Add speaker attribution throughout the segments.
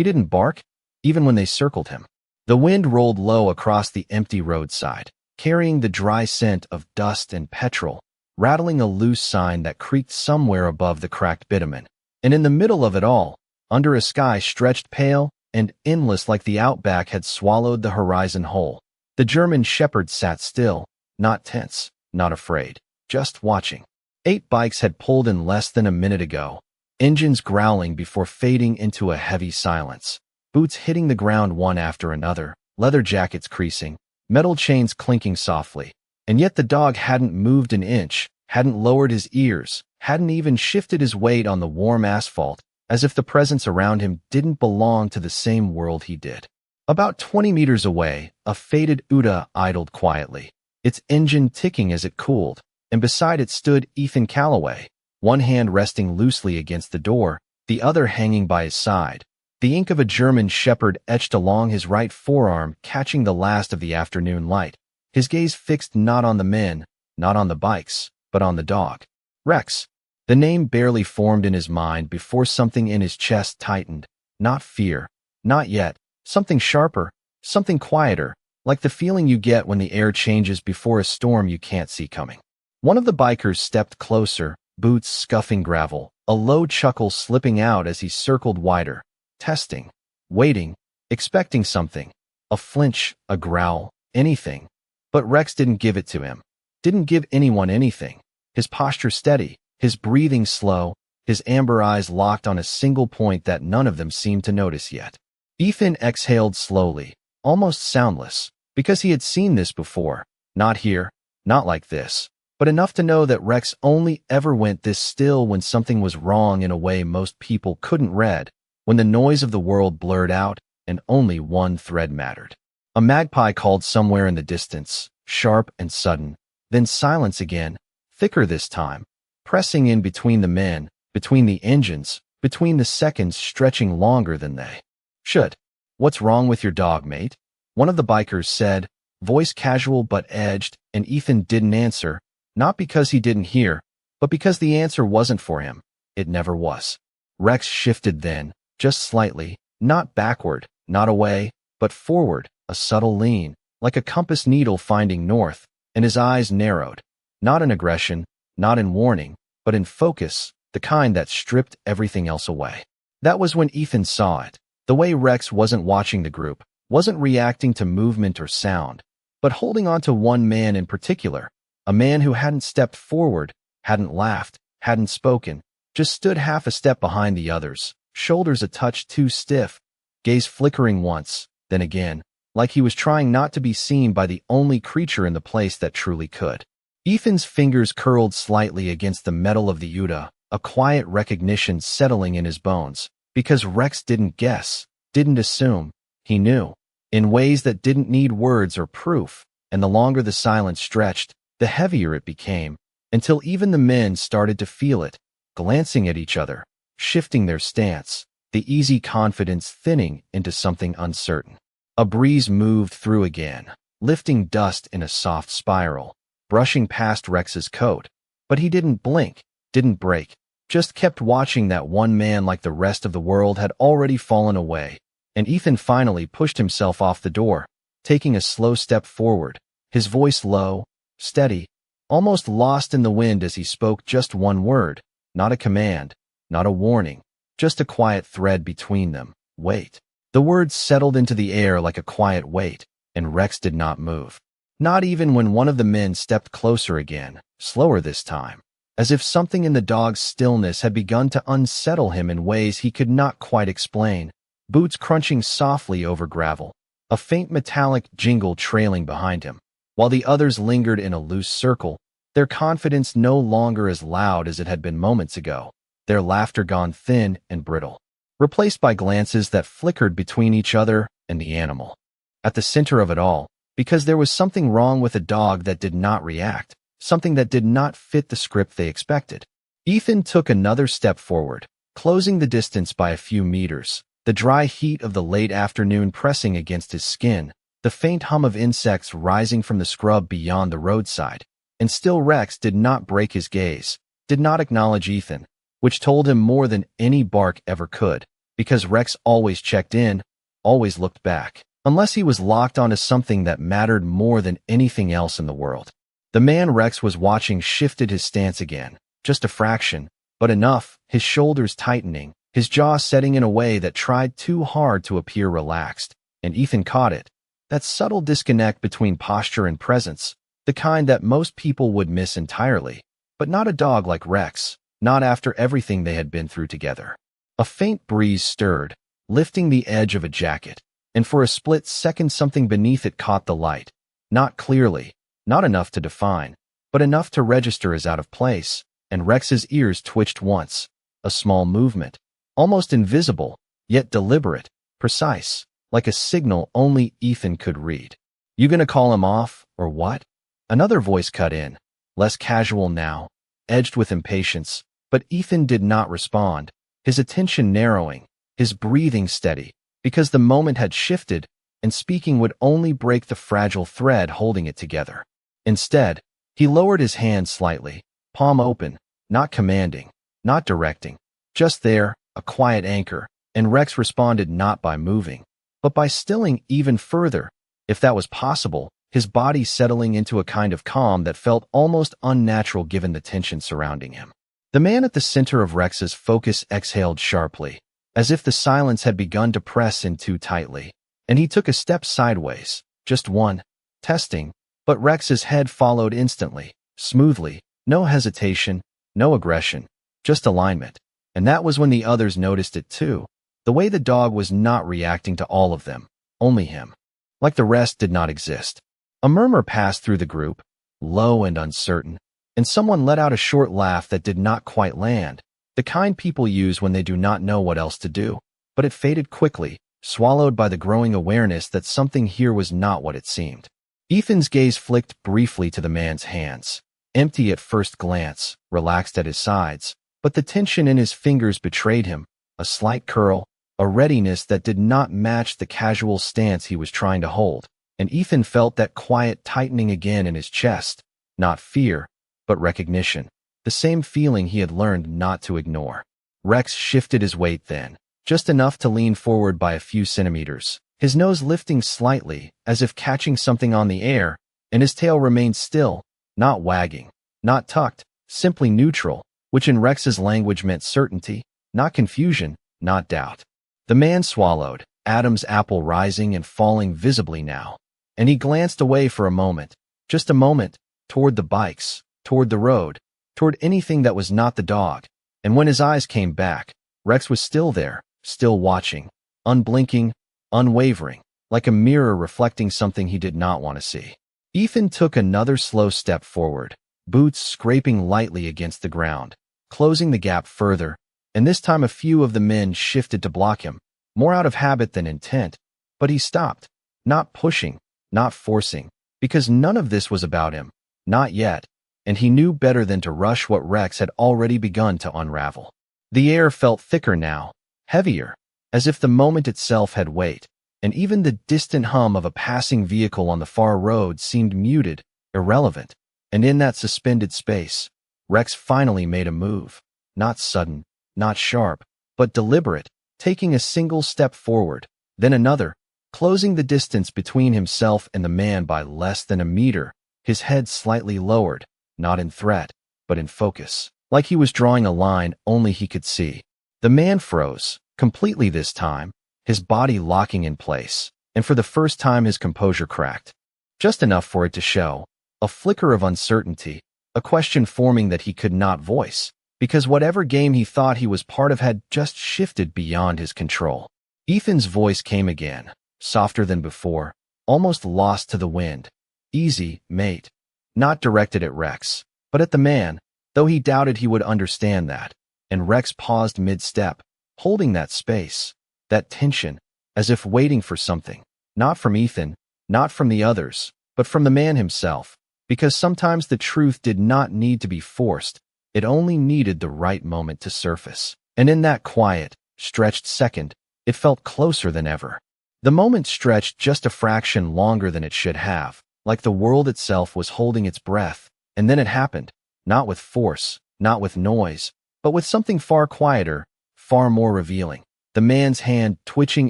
Speaker 1: He didn't bark, even when they circled him. The wind rolled low across the empty roadside, carrying the dry scent of dust and petrol, rattling a loose sign that creaked somewhere above the cracked bitumen. And in the middle of it all, under a sky stretched pale and endless like the outback had swallowed the horizon whole, the German shepherd sat still, not tense, not afraid, just watching. 8 bikes had pulled in less than a minute ago, engines growling before fading into a heavy silence, boots hitting the ground one after another, leather jackets creasing, metal chains clinking softly. And yet the dog hadn't moved an inch, hadn't lowered his ears, hadn't even shifted his weight on the warm asphalt, as if the presence around him didn't belong to the same world he did. About 20 meters away, a faded Uda idled quietly, its engine ticking as it cooled, and beside it stood Ethan Calloway, one hand resting loosely against the door, the other hanging by his side. The ink of a German shepherd etched along his right forearm, catching the last of the afternoon light, his gaze fixed not on the men, not on the bikes, but on the dog. Rex. The name barely formed in his mind before something in his chest tightened. Not fear, not yet, something sharper, something quieter, like the feeling you get when the air changes before a storm you can't see coming. One of the bikers stepped closer, boots scuffing gravel, a low chuckle slipping out as he circled wider, testing, waiting, expecting something, a flinch, a growl, anything. But Rex didn't give it to him, didn't give anyone anything. His posture steady, his breathing slow, his amber eyes locked on a single point that none of them seemed to notice yet. Ethan exhaled slowly, almost soundless, because he had seen this before. Not here, not like this, but enough to know that Rex only ever went this still when something was wrong in a way most people couldn't read, when the noise of the world blurred out and only one thread mattered. A magpie called somewhere in the distance, sharp and sudden, then silence again, thicker this time, pressing in between the men, between the engines, between the seconds stretching longer than they should. "What's wrong with your dog, mate?" one of the bikers said, voice casual but edged, and Ethan didn't answer, not because he didn't hear, but because the answer wasn't for him. It never was. Rex shifted then, just slightly, not backward, not away, but forward, a subtle lean, like a compass needle finding north, and his eyes narrowed, not in aggression, not in warning, but in focus, the kind that stripped everything else away. That was when Ethan saw it. The way Rex wasn't watching the group, wasn't reacting to movement or sound, but holding on to one man in particular, a man who hadn't stepped forward, hadn't laughed, hadn't spoken, just stood half a step behind the others, shoulders a touch too stiff, gaze flickering once, then again, like he was trying not to be seen by the only creature in the place that truly could. Ethan's fingers curled slightly against the metal of the Uda, a quiet recognition settling in his bones, because Rex didn't guess, didn't assume, he knew, in ways that didn't need words or proof, and the longer the silence stretched, the heavier it became, until even the men started to feel it, glancing at each other, shifting their stance, the easy confidence thinning into something uncertain. A breeze moved through again, lifting dust in a soft spiral, brushing past Rex's coat, but he didn't blink, didn't break, just kept watching that one man like the rest of the world had already fallen away, and Ethan finally pushed himself off the door, taking a slow step forward, his voice low, steady, almost lost in the wind as he spoke just one word, not a command, not a warning, just a quiet thread between them, wait. The words settled into the air like a quiet weight, and Rex did not move. Not even when one of the men stepped closer again, slower this time, as if something in the dog's stillness had begun to unsettle him in ways he could not quite explain. Boots crunching softly over gravel, a faint metallic jingle trailing behind him, while the others lingered in a loose circle, their confidence no longer as loud as it had been moments ago, their laughter gone thin and brittle, replaced by glances that flickered between each other and the animal. At the center of it all, because there was something wrong with a dog that did not react, something that did not fit the script they expected. Ethan took another step forward, closing the distance by a few meters, the dry heat of the late afternoon pressing against his skin, the faint hum of insects rising from the scrub beyond the roadside. And still Rex did not break his gaze, did not acknowledge Ethan, which told him more than any bark ever could, because Rex always checked in, always looked back, unless he was locked onto something that mattered more than anything else in the world. The man Rex was watching shifted his stance again, just a fraction, but enough, his shoulders tightening, his jaw setting in a way that tried too hard to appear relaxed, and Ethan caught it. That subtle disconnect between posture and presence, the kind that most people would miss entirely, but not a dog like Rex, not after everything they had been through together. A faint breeze stirred, lifting the edge of a jacket, and for a split second something beneath it caught the light. Not clearly, not enough to define, but enough to register as out of place, and Rex's ears twitched once. A small movement, almost invisible, yet deliberate, precise, like a signal only Ethan could read. "You gonna call him off, or what?" Another voice cut in, less casual now, edged with impatience, but Ethan did not respond, his attention narrowing, his breathing steady, because the moment had shifted, and speaking would only break the fragile thread holding it together. Instead, he lowered his hand slightly, palm open, not commanding, not directing, just there, a quiet anchor, and Rex responded not by moving, but by stilling even further, if that was possible, his body settling into a kind of calm that felt almost unnatural given the tension surrounding him. The man at the center of Rex's focus exhaled sharply, as if the silence had begun to press in too tightly, and he took a step sideways, just one, testing, but Rex's head followed instantly, smoothly, no hesitation, no aggression, just alignment. And that was when the others noticed it too, the way the dog was not reacting to all of them, only him. Like the rest did not exist. A murmur passed through the group, low and uncertain, and someone let out a short laugh that did not quite land, the kind people use when they do not know what else to do. But it faded quickly, swallowed by the growing awareness that something here was not what it seemed. Ethan's gaze flicked briefly to the man's hands, empty at first glance, relaxed at his sides, but the tension in his fingers betrayed him, a slight curl, a readiness that did not match the casual stance he was trying to hold, and Ethan felt that quiet tightening again in his chest, not fear, but recognition, the same feeling he had learned not to ignore. Rex shifted his weight then, just enough to lean forward by a few centimeters, his nose lifting slightly, as if catching something on the air, and his tail remained still, not wagging, not tucked, simply neutral, which in Rex's language meant certainty, not confusion, not doubt. The man swallowed, Adam's apple rising and falling visibly now, and he glanced away for a moment, just a moment, toward the bikes, toward the road, toward anything that was not the dog, and when his eyes came back, Rex was still there, still watching, unblinking, unwavering, like a mirror reflecting something he did not want to see. Ethan took another slow step forward, boots scraping lightly against the ground, closing the gap further, and this time a few of the men shifted to block him, more out of habit than intent, but he stopped, not pushing, not forcing, because none of this was about him, not yet, and he knew better than to rush what Rex had already begun to unravel. The air felt thicker now, heavier, as if the moment itself had weight, and even the distant hum of a passing vehicle on the far road seemed muted, irrelevant, and in that suspended space, Rex finally made a move, not sudden, not sharp, but deliberate, taking a single step forward, then another, closing the distance between himself and the man by less than a meter, his head slightly lowered, not in threat, but in focus, like he was drawing a line only he could see. The man froze, completely this time, his body locking in place, and for the first time his composure cracked. Just enough for it to show, a flicker of uncertainty, a question forming that he could not voice, because whatever game he thought he was part of had just shifted beyond his control. Ethan's voice came again, softer than before, almost lost to the wind. "Easy, mate." Not directed at Rex, but at the man, though he doubted he would understand that, and Rex paused mid-step, holding that space, that tension, as if waiting for something, not from Ethan, not from the others, but from the man himself, because sometimes the truth did not need to be forced, it only needed the right moment to surface. And in that quiet, stretched second, it felt closer than ever. The moment stretched just a fraction longer than it should have, like the world itself was holding its breath, and then it happened, not with force, not with noise, but with something far quieter, far more revealing. the man's hand twitching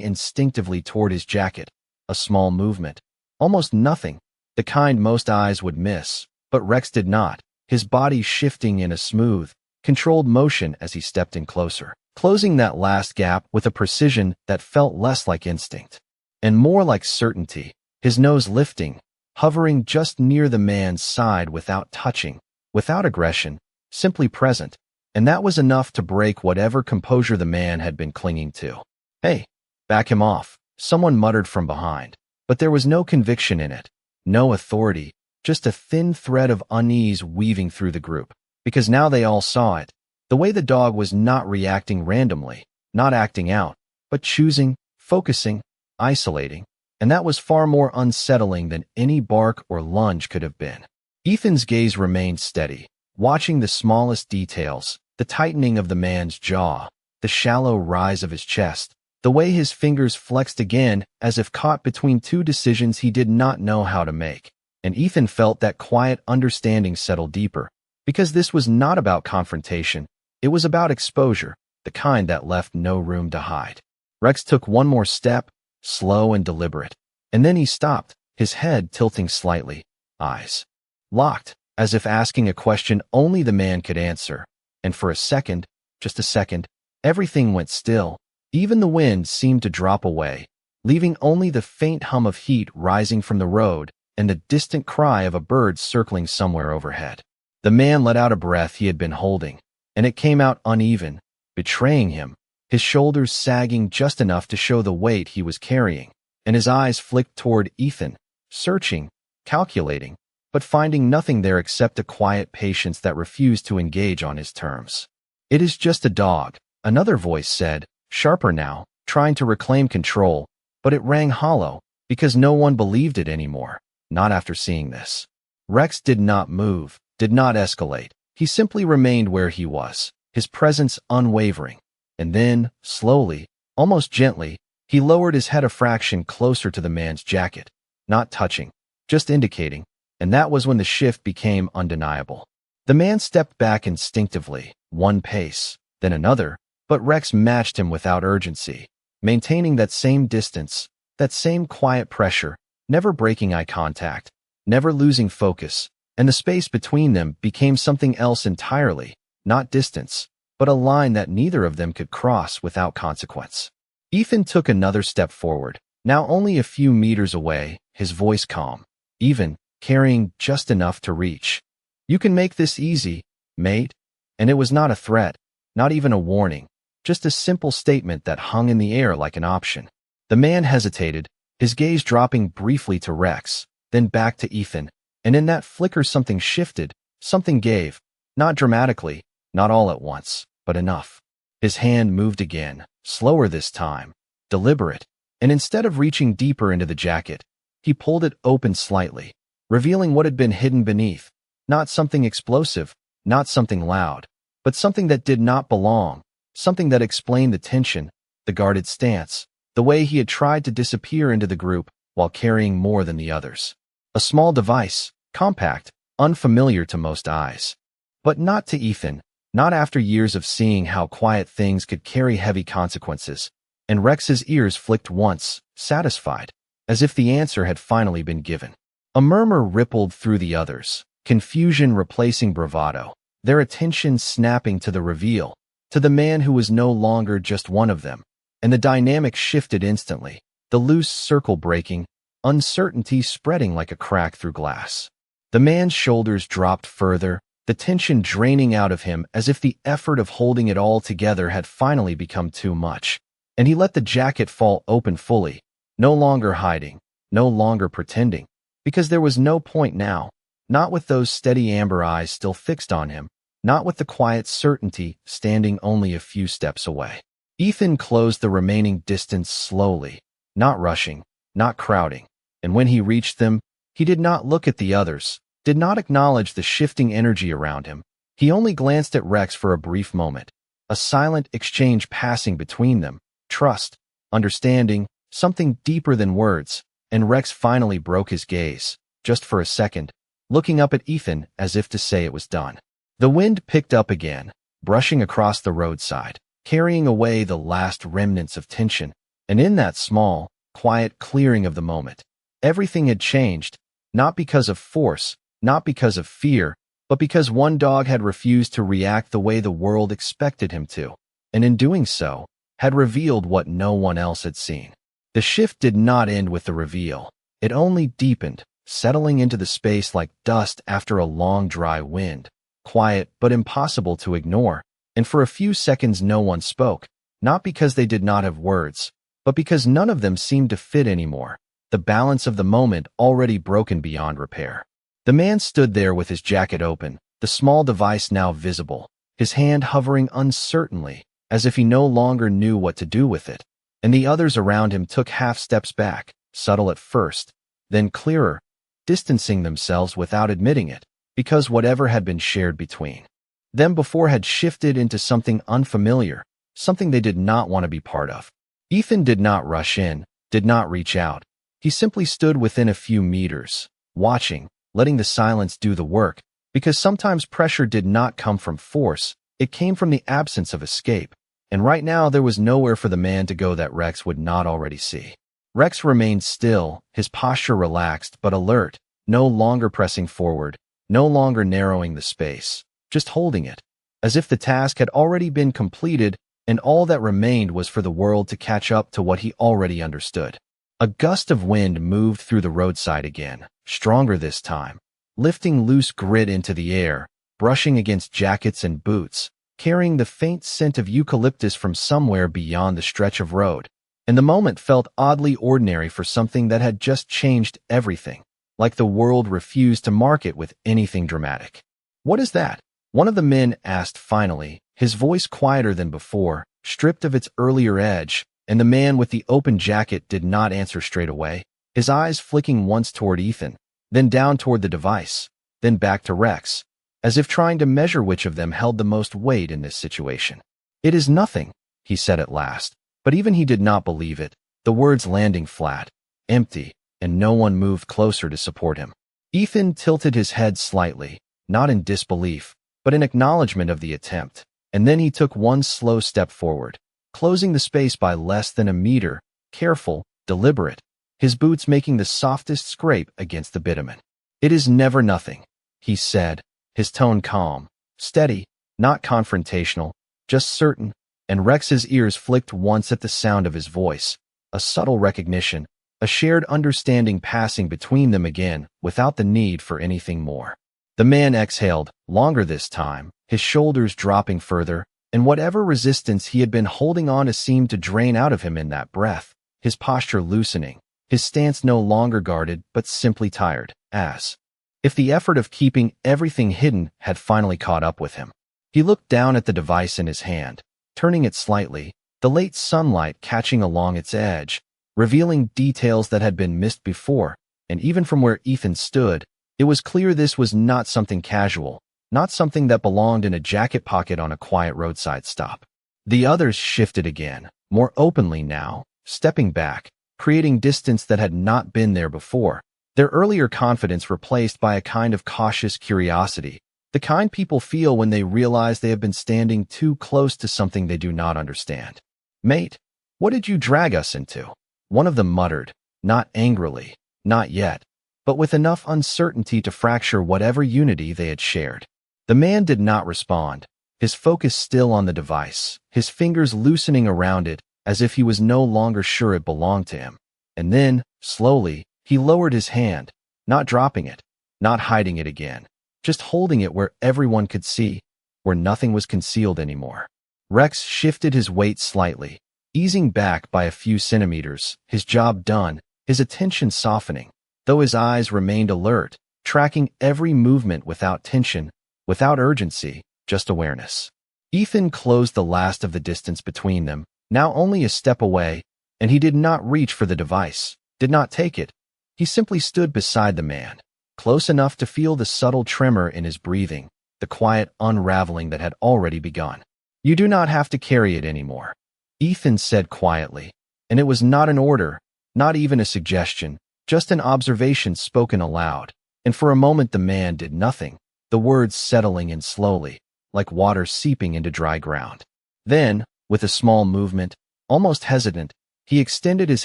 Speaker 1: instinctively toward his jacket. A small movement. Almost nothing. The kind most eyes would miss. But Rex did not, his body shifting in a smooth, controlled motion as he stepped in closer, closing that last gap with a precision that felt less like instinct and more like certainty, his nose lifting, hovering just near the man's side without touching, without aggression, simply present, and that was enough to break whatever composure the man had been clinging to. "Hey, back him off," someone muttered from behind, but there was no conviction in it, no authority, just a thin thread of unease weaving through the group, because now they all saw it. The way the dog was not reacting randomly, not acting out, but choosing, focusing, isolating, and that was far more unsettling than any bark or lunge could have been. Ethan's gaze remained steady, watching the smallest details, the tightening of the man's jaw, the shallow rise of his chest, the way his fingers flexed again as if caught between two decisions he did not know how to make. And Ethan felt that quiet understanding settle deeper, because this was not about confrontation, it was about exposure, the kind that left no room to hide. Rex took one more step, slow and deliberate, and then he stopped, his head tilting slightly, eyes locked, as if asking a question only the man could answer. And for a second, just a second, everything went still. Even the wind seemed to drop away, leaving only the faint hum of heat rising from the road and the distant cry of a bird circling somewhere overhead. The man let out a breath he had been holding, and it came out uneven, betraying him, his shoulders sagging just enough to show the weight he was carrying, and his eyes flicked toward Ethan, searching, calculating, but finding nothing there except a quiet patience that refused to engage on his terms. "It is just a dog," another voice said, sharper now, trying to reclaim control, but it rang hollow, because no one believed it anymore. Not after seeing this. Rex did not move, did not escalate. He simply remained where he was, his presence unwavering. And then, slowly, almost gently, he lowered his head a fraction closer to the man's jacket, not touching, just indicating, and that was when the shift became undeniable. The man stepped back instinctively, one pace, then another, but Rex matched him without urgency, maintaining that same distance, that same quiet pressure, never breaking eye contact, never losing focus, and the space between them became something else entirely, not distance, but a line that neither of them could cross without consequence. Ethan took another step forward, now only a few meters away, his voice calm, even, carrying just enough to reach. "You can make this easy, mate." And it was not a threat, not even a warning, just a simple statement that hung in the air like an option. The man hesitated, his gaze dropping briefly to Rex, then back to Ethan, and in that flicker something shifted, something gave, not dramatically, not all at once, but enough. His hand moved again, slower this time, deliberate, and instead of reaching deeper into the jacket, he pulled it open slightly, revealing what had been hidden beneath, not something explosive, not something loud, but something that did not belong, something that explained the tension, the guarded stance, the way he had tried to disappear into the group while carrying more than the others. A small device, compact, unfamiliar to most eyes. But not to Ethan, not after years of seeing how quiet things could carry heavy consequences, and Rex's ears flicked once, satisfied, as if the answer had finally been given. A murmur rippled through the others, confusion replacing bravado, their attention snapping to the reveal, to the man who was no longer just one of them, and the dynamic shifted instantly, the loose circle breaking, uncertainty spreading like a crack through glass. The man's shoulders dropped further, the tension draining out of him as if the effort of holding it all together had finally become too much, and he let the jacket fall open fully, no longer hiding, no longer pretending, because there was no point now, not with those steady amber eyes still fixed on him, not with the quiet certainty standing only a few steps away. Ethan closed the remaining distance slowly, not rushing, not crowding, and when he reached them, he did not look at the others, did not acknowledge the shifting energy around him. He only glanced at Rex for a brief moment, a silent exchange passing between them, trust, understanding, something deeper than words, and Rex finally broke his gaze, just for a second, looking up at Ethan as if to say it was done. The wind picked up again, brushing across the roadside, carrying away the last remnants of tension. And in that small, quiet clearing of the moment, everything had changed, not because of force, not because of fear, but because one dog had refused to react the way the world expected him to, and in doing so, had revealed what no one else had seen. The shift did not end with the reveal. It only deepened, settling into the space like dust after a long dry wind, quiet but impossible to ignore. And for a few seconds no one spoke, not because they did not have words, but because none of them seemed to fit anymore, the balance of the moment already broken beyond repair. The man stood there with his jacket open, the small device now visible, his hand hovering uncertainly, as if he no longer knew what to do with it, and the others around him took half steps back, subtle at first, then clearer, distancing themselves without admitting it, because whatever had been shared between them before had shifted into something unfamiliar, something they did not want to be part of. Ethan did not rush in, did not reach out. He simply stood within a few meters, watching, letting the silence do the work, because sometimes pressure did not come from force, it came from the absence of escape, and right now there was nowhere for the man to go that Rex would not already see. Rex remained still, his posture relaxed but alert, no longer pressing forward, no longer narrowing the space, just holding it, as if the task had already been completed and all that remained was for the world to catch up to what he already understood. A gust of wind moved through the roadside again, stronger this time, lifting loose grit into the air, brushing against jackets and boots, carrying the faint scent of eucalyptus from somewhere beyond the stretch of road. And the moment felt oddly ordinary for something that had just changed everything, like the world refused to mark it with anything dramatic. "What is that?" one of the men asked finally, his voice quieter than before, stripped of its earlier edge, and the man with the open jacket did not answer straight away, his eyes flicking once toward Ethan, then down toward the device, then back to Rex, as if trying to measure which of them held the most weight in this situation. "It is nothing," he said at last, but even he did not believe it, the words landing flat, empty, and no one moved closer to support him. Ethan tilted his head slightly, not in disbelief, but in acknowledgement of the attempt, and then he took one slow step forward, closing the space by less than a meter, careful, deliberate, his boots making the softest scrape against the bitumen. "It is never nothing," he said, his tone calm, steady, not confrontational, just certain, and Rex's ears flicked once at the sound of his voice, a subtle recognition, a shared understanding passing between them again without the need for anything more. The man exhaled, longer this time, his shoulders dropping further, and whatever resistance he had been holding on to seemed to drain out of him in that breath, his posture loosening, his stance no longer guarded but simply tired, as if the effort of keeping everything hidden had finally caught up with him. He looked down at the device in his hand, turning it slightly, the late sunlight catching along its edge, revealing details that had been missed before, and even from where Ethan stood, it was clear this was not something casual, not something that belonged in a jacket pocket on a quiet roadside stop. The others shifted again, more openly now, stepping back, creating distance that had not been there before, their earlier confidence replaced by a kind of cautious curiosity, the kind people feel when they realize they have been standing too close to something they do not understand. "Mate, what did you drag us into?" one of them muttered, not angrily, not yet, but with enough uncertainty to fracture whatever unity they had shared. The man did not respond, his focus still on the device, his fingers loosening around it as if he was no longer sure it belonged to him. And then, slowly, he lowered his hand, not dropping it, not hiding it again, just holding it where everyone could see, where nothing was concealed anymore. Rex shifted his weight slightly, easing back by a few centimeters, his jaw done, his attention softening, though his eyes remained alert, tracking every movement without tension, without urgency, just awareness. Ethan closed the last of the distance between them, now only a step away, and he did not reach for the device, did not take it. He simply stood beside the man, close enough to feel the subtle tremor in his breathing, the quiet unraveling that had already begun. "You do not have to carry it anymore," Ethan said quietly, and it was not an order, not even a suggestion, just an observation spoken aloud, and for a moment the man did nothing, the words settling in slowly, like water seeping into dry ground. Then, With a small movement, almost hesitant, he extended his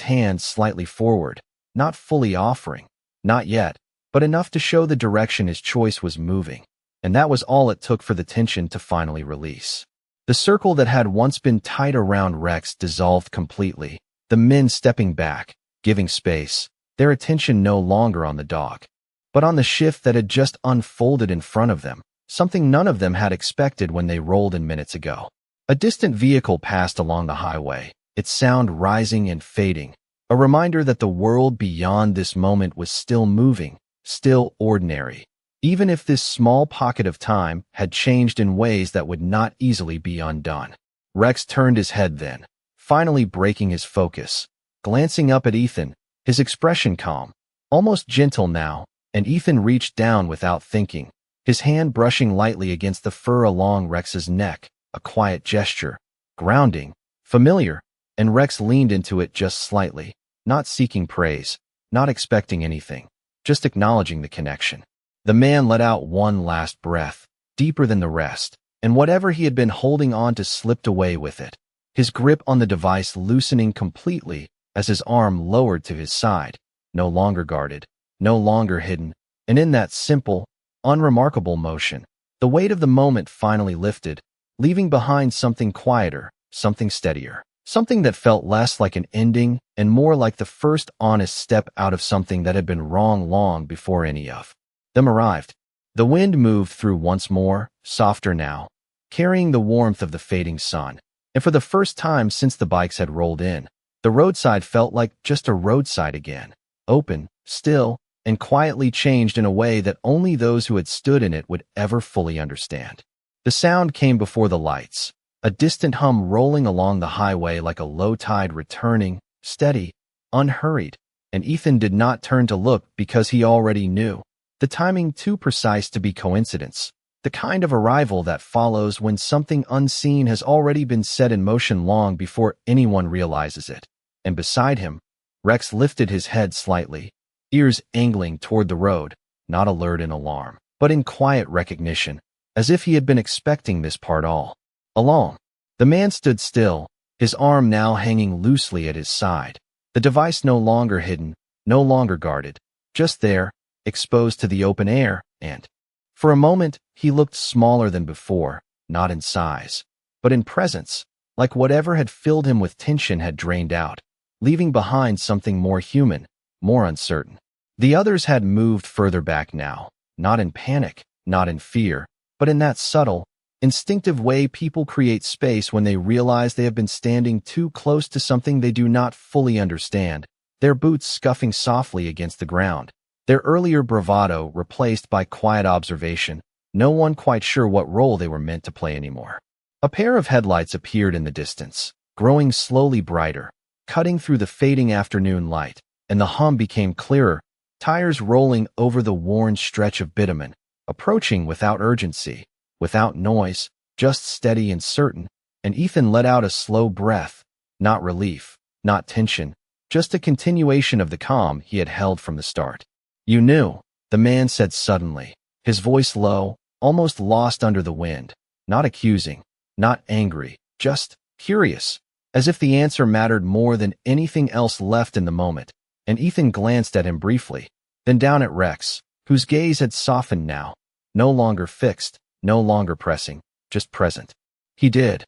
Speaker 1: hand slightly forward, not fully offering, not yet, but enough to show the direction his choice was moving, and that was all it took for the tension to finally release. The circle that had once been tight around Rex dissolved completely, the men stepping back, giving space, their attention no longer on the dog, but on the shift that had just unfolded in front of them, something none of them had expected when they rolled in minutes ago. A distant vehicle passed along the highway, its sound rising and fading, a reminder that the world beyond this moment was still moving, still ordinary, even if this small pocket of time had changed in ways that would not easily be undone. Rex turned his head then, finally breaking his focus, glancing up at Ethan, his expression calm, almost gentle now, and Ethan reached down without thinking, his hand brushing lightly against the fur along Rex's neck, a quiet gesture, grounding, familiar, and Rex leaned into it just slightly, not seeking praise, not expecting anything, just acknowledging the connection. The man let out one last breath, deeper than the rest, and whatever he had been holding on to slipped away with it, his grip on the device loosening completely as his arm lowered to his side, no longer guarded, no longer hidden, and in that simple, unremarkable motion, the weight of the moment finally lifted, leaving behind something quieter, something steadier, something that felt less like an ending and more like the first honest step out of something that had been wrong long before any of them arrived. The wind moved through once more, softer now, carrying the warmth of the fading sun, and for the first time since the bikes had rolled in, the roadside felt like just a roadside again, open, still, and quietly changed in a way that only those who had stood in it would ever fully understand. The sound came before the lights, a distant hum rolling along the highway like a low tide returning, steady, unhurried, and Ethan did not turn to look because he already knew. The timing too precise to be coincidence, the kind of arrival that follows when something unseen has already been set in motion long before anyone realizes it. And beside him, Rex lifted his head slightly, ears angling toward the road, not alert in alarm, but in quiet recognition, as if he had been expecting this part all along. The man stood still, his arm now hanging loosely at his side, the device no longer hidden, no longer guarded, just there, exposed to the open air, and for a moment he looked smaller than before, not in size, but in presence, like whatever had filled him with tension had drained out, leaving behind something more human, more uncertain. The others had moved further back now, not in panic, not in fear, but in that subtle, instinctive way people create space when they realize they have been standing too close to something they do not fully understand, their boots scuffing softly against the ground, their earlier bravado replaced by quiet observation, no one quite sure what role they were meant to play anymore. A pair of headlights appeared in the distance, growing slowly brighter, cutting through the fading afternoon light, and the hum became clearer, tires rolling over the worn stretch of bitumen, approaching without urgency, without noise, just steady and certain, and Ethan let out a slow breath, not relief, not tension, just a continuation of the calm he had held from the start. "You knew," the man said suddenly, his voice low, almost lost under the wind, not accusing, not angry, just curious, as if the answer mattered more than anything else left in the moment, and Ethan glanced at him briefly, then down at Rex, whose gaze had softened now, no longer fixed, no longer pressing, just present. "He did,"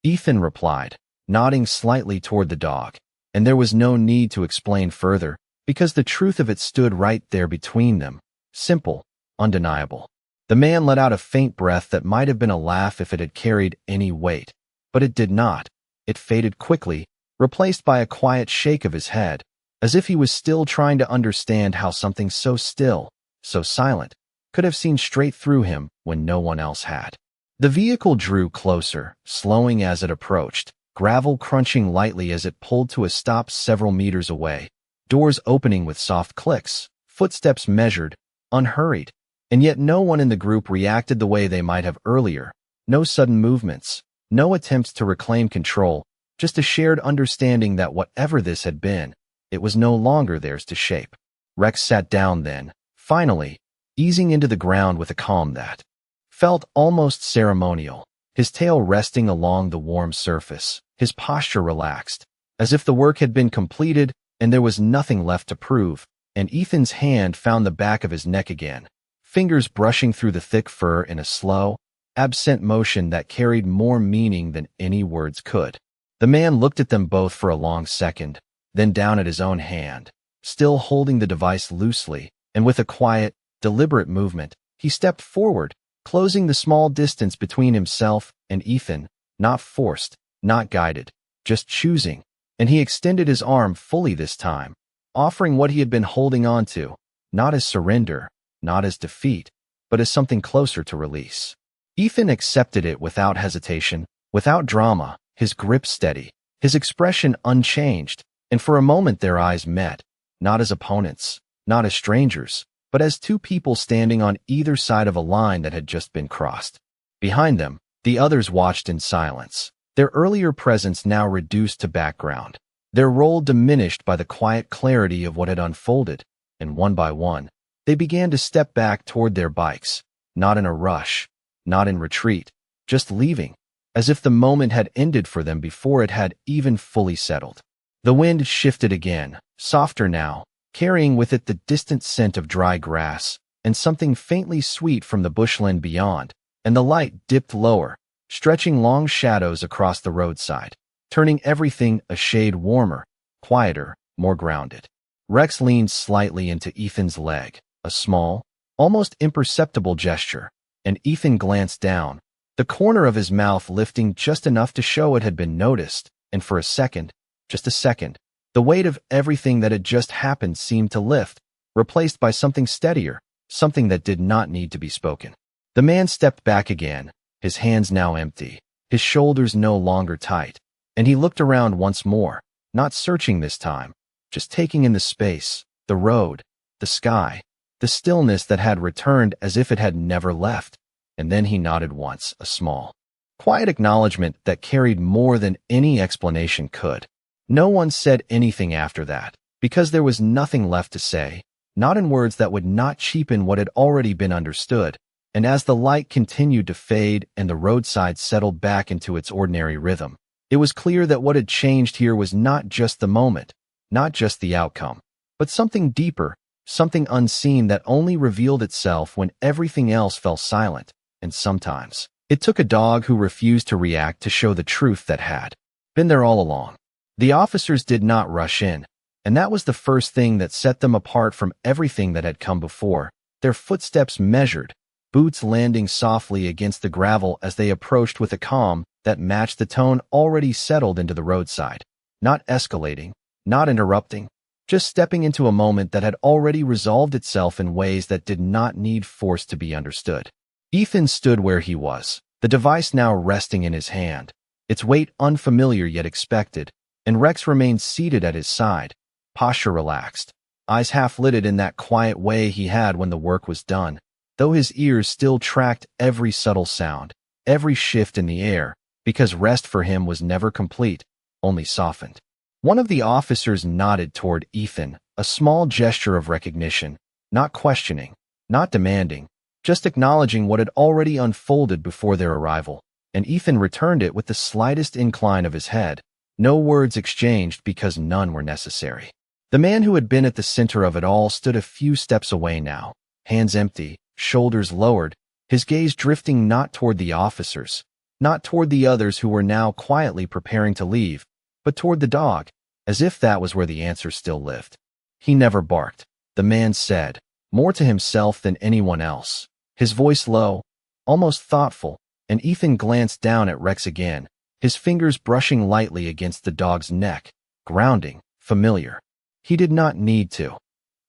Speaker 1: Ethan replied, nodding slightly toward the dog, and there was no need to explain further, because the truth of it stood right there between them, simple, undeniable. The man let out a faint breath that might have been a laugh if it had carried any weight, but it did not. It faded quickly, replaced by a quiet shake of his head, as if he was still trying to understand how something so still, so silent, could have seen straight through him when no one else had. The vehicle drew closer, slowing as it approached, gravel crunching lightly as it pulled to a stop several meters away, doors opening with soft clicks, footsteps measured, unhurried, and yet no one in the group reacted the way they might have earlier, no sudden movements, no attempts to reclaim control, just a shared understanding that whatever this had been, it was no longer theirs to shape. Rex sat down then, finally, easing into the ground with a calm that felt almost ceremonial, his tail resting along the warm surface, his posture relaxed, as if the work had been completed and there was nothing left to prove, and Ethan's hand found the back of his neck again, fingers brushing through the thick fur in a slow, absent motion that carried more meaning than any words could. The man looked at them both for a long second, then down at his own hand, still holding the device loosely, and with a quiet, deliberate movement, he stepped forward, closing the small distance between himself and Ethan, not forced, not guided, just choosing, and he extended his arm fully this time, offering what he had been holding on to, not as surrender, not as defeat, but as something closer to release. Ethan accepted it without hesitation, without drama, his grip steady, his expression unchanged, and for a moment their eyes met, not as opponents, not as strangers, but as two people standing on either side of a line that had just been crossed. Behind them, the others watched in silence, their earlier presence now reduced to background, their role diminished by the quiet clarity of what had unfolded, and one by one, they began to step back toward their bikes, not in a rush, not in retreat, just leaving, as if the moment had ended for them before it had even fully settled. The wind shifted again, softer now, carrying with it the distant scent of dry grass, and something faintly sweet from the bushland beyond, and the light dipped lower, stretching long shadows across the roadside, turning everything a shade warmer, quieter, more grounded. Rex leaned slightly into Ethan's leg, a small, almost imperceptible gesture, and Ethan glanced down, the corner of his mouth lifting just enough to show it had been noticed, and for a second, just a second, the weight of everything that had just happened seemed to lift, replaced by something steadier, something that did not need to be spoken. The man stepped back again, his hands now empty, his shoulders no longer tight, and he looked around once more, not searching this time, just taking in the space, the road, the sky, the stillness that had returned as if it had never left, and then he nodded once, a small, quiet acknowledgement that carried more than any explanation could. No one said anything after that, because there was nothing left to say, not in words that would not cheapen what had already been understood, and as the light continued to fade and the roadside settled back into its ordinary rhythm, it was clear that what had changed here was not just the moment, not just the outcome, but something deeper, something unseen that only revealed itself when everything else fell silent, and sometimes it took a dog who refused to react to show the truth that had been there all along. The officers did not rush in, and that was the first thing that set them apart from everything that had come before. Their footsteps measured, boots landing softly against the gravel as they approached with a calm that matched the tone already settled into the roadside, not escalating, not interrupting, just stepping into a moment that had already resolved itself in ways that did not need force to be understood. Ethan stood where he was, the device now resting in his hand, its weight unfamiliar yet expected, and Rex remained seated at his side, posture relaxed, eyes half-lidded in that quiet way he had when the work was done, though his ears still tracked every subtle sound, every shift in the air, because rest for him was never complete, only softened. One of the officers nodded toward Ethan, a small gesture of recognition, not questioning, not demanding, just acknowledging what had already unfolded before their arrival, and Ethan returned it with the slightest incline of his head, no words exchanged because none were necessary. The man who had been at the center of it all stood a few steps away now, hands empty, shoulders lowered, his gaze drifting not toward the officers, not toward the others who were now quietly preparing to leave, but toward the dog, as if that was where the answer still lived. He never barked, the man said, more to himself than anyone else, his voice low, almost thoughtful, and Ethan glanced down at Rex again, his fingers brushing lightly against the dog's neck, grounding, familiar. He did not need to.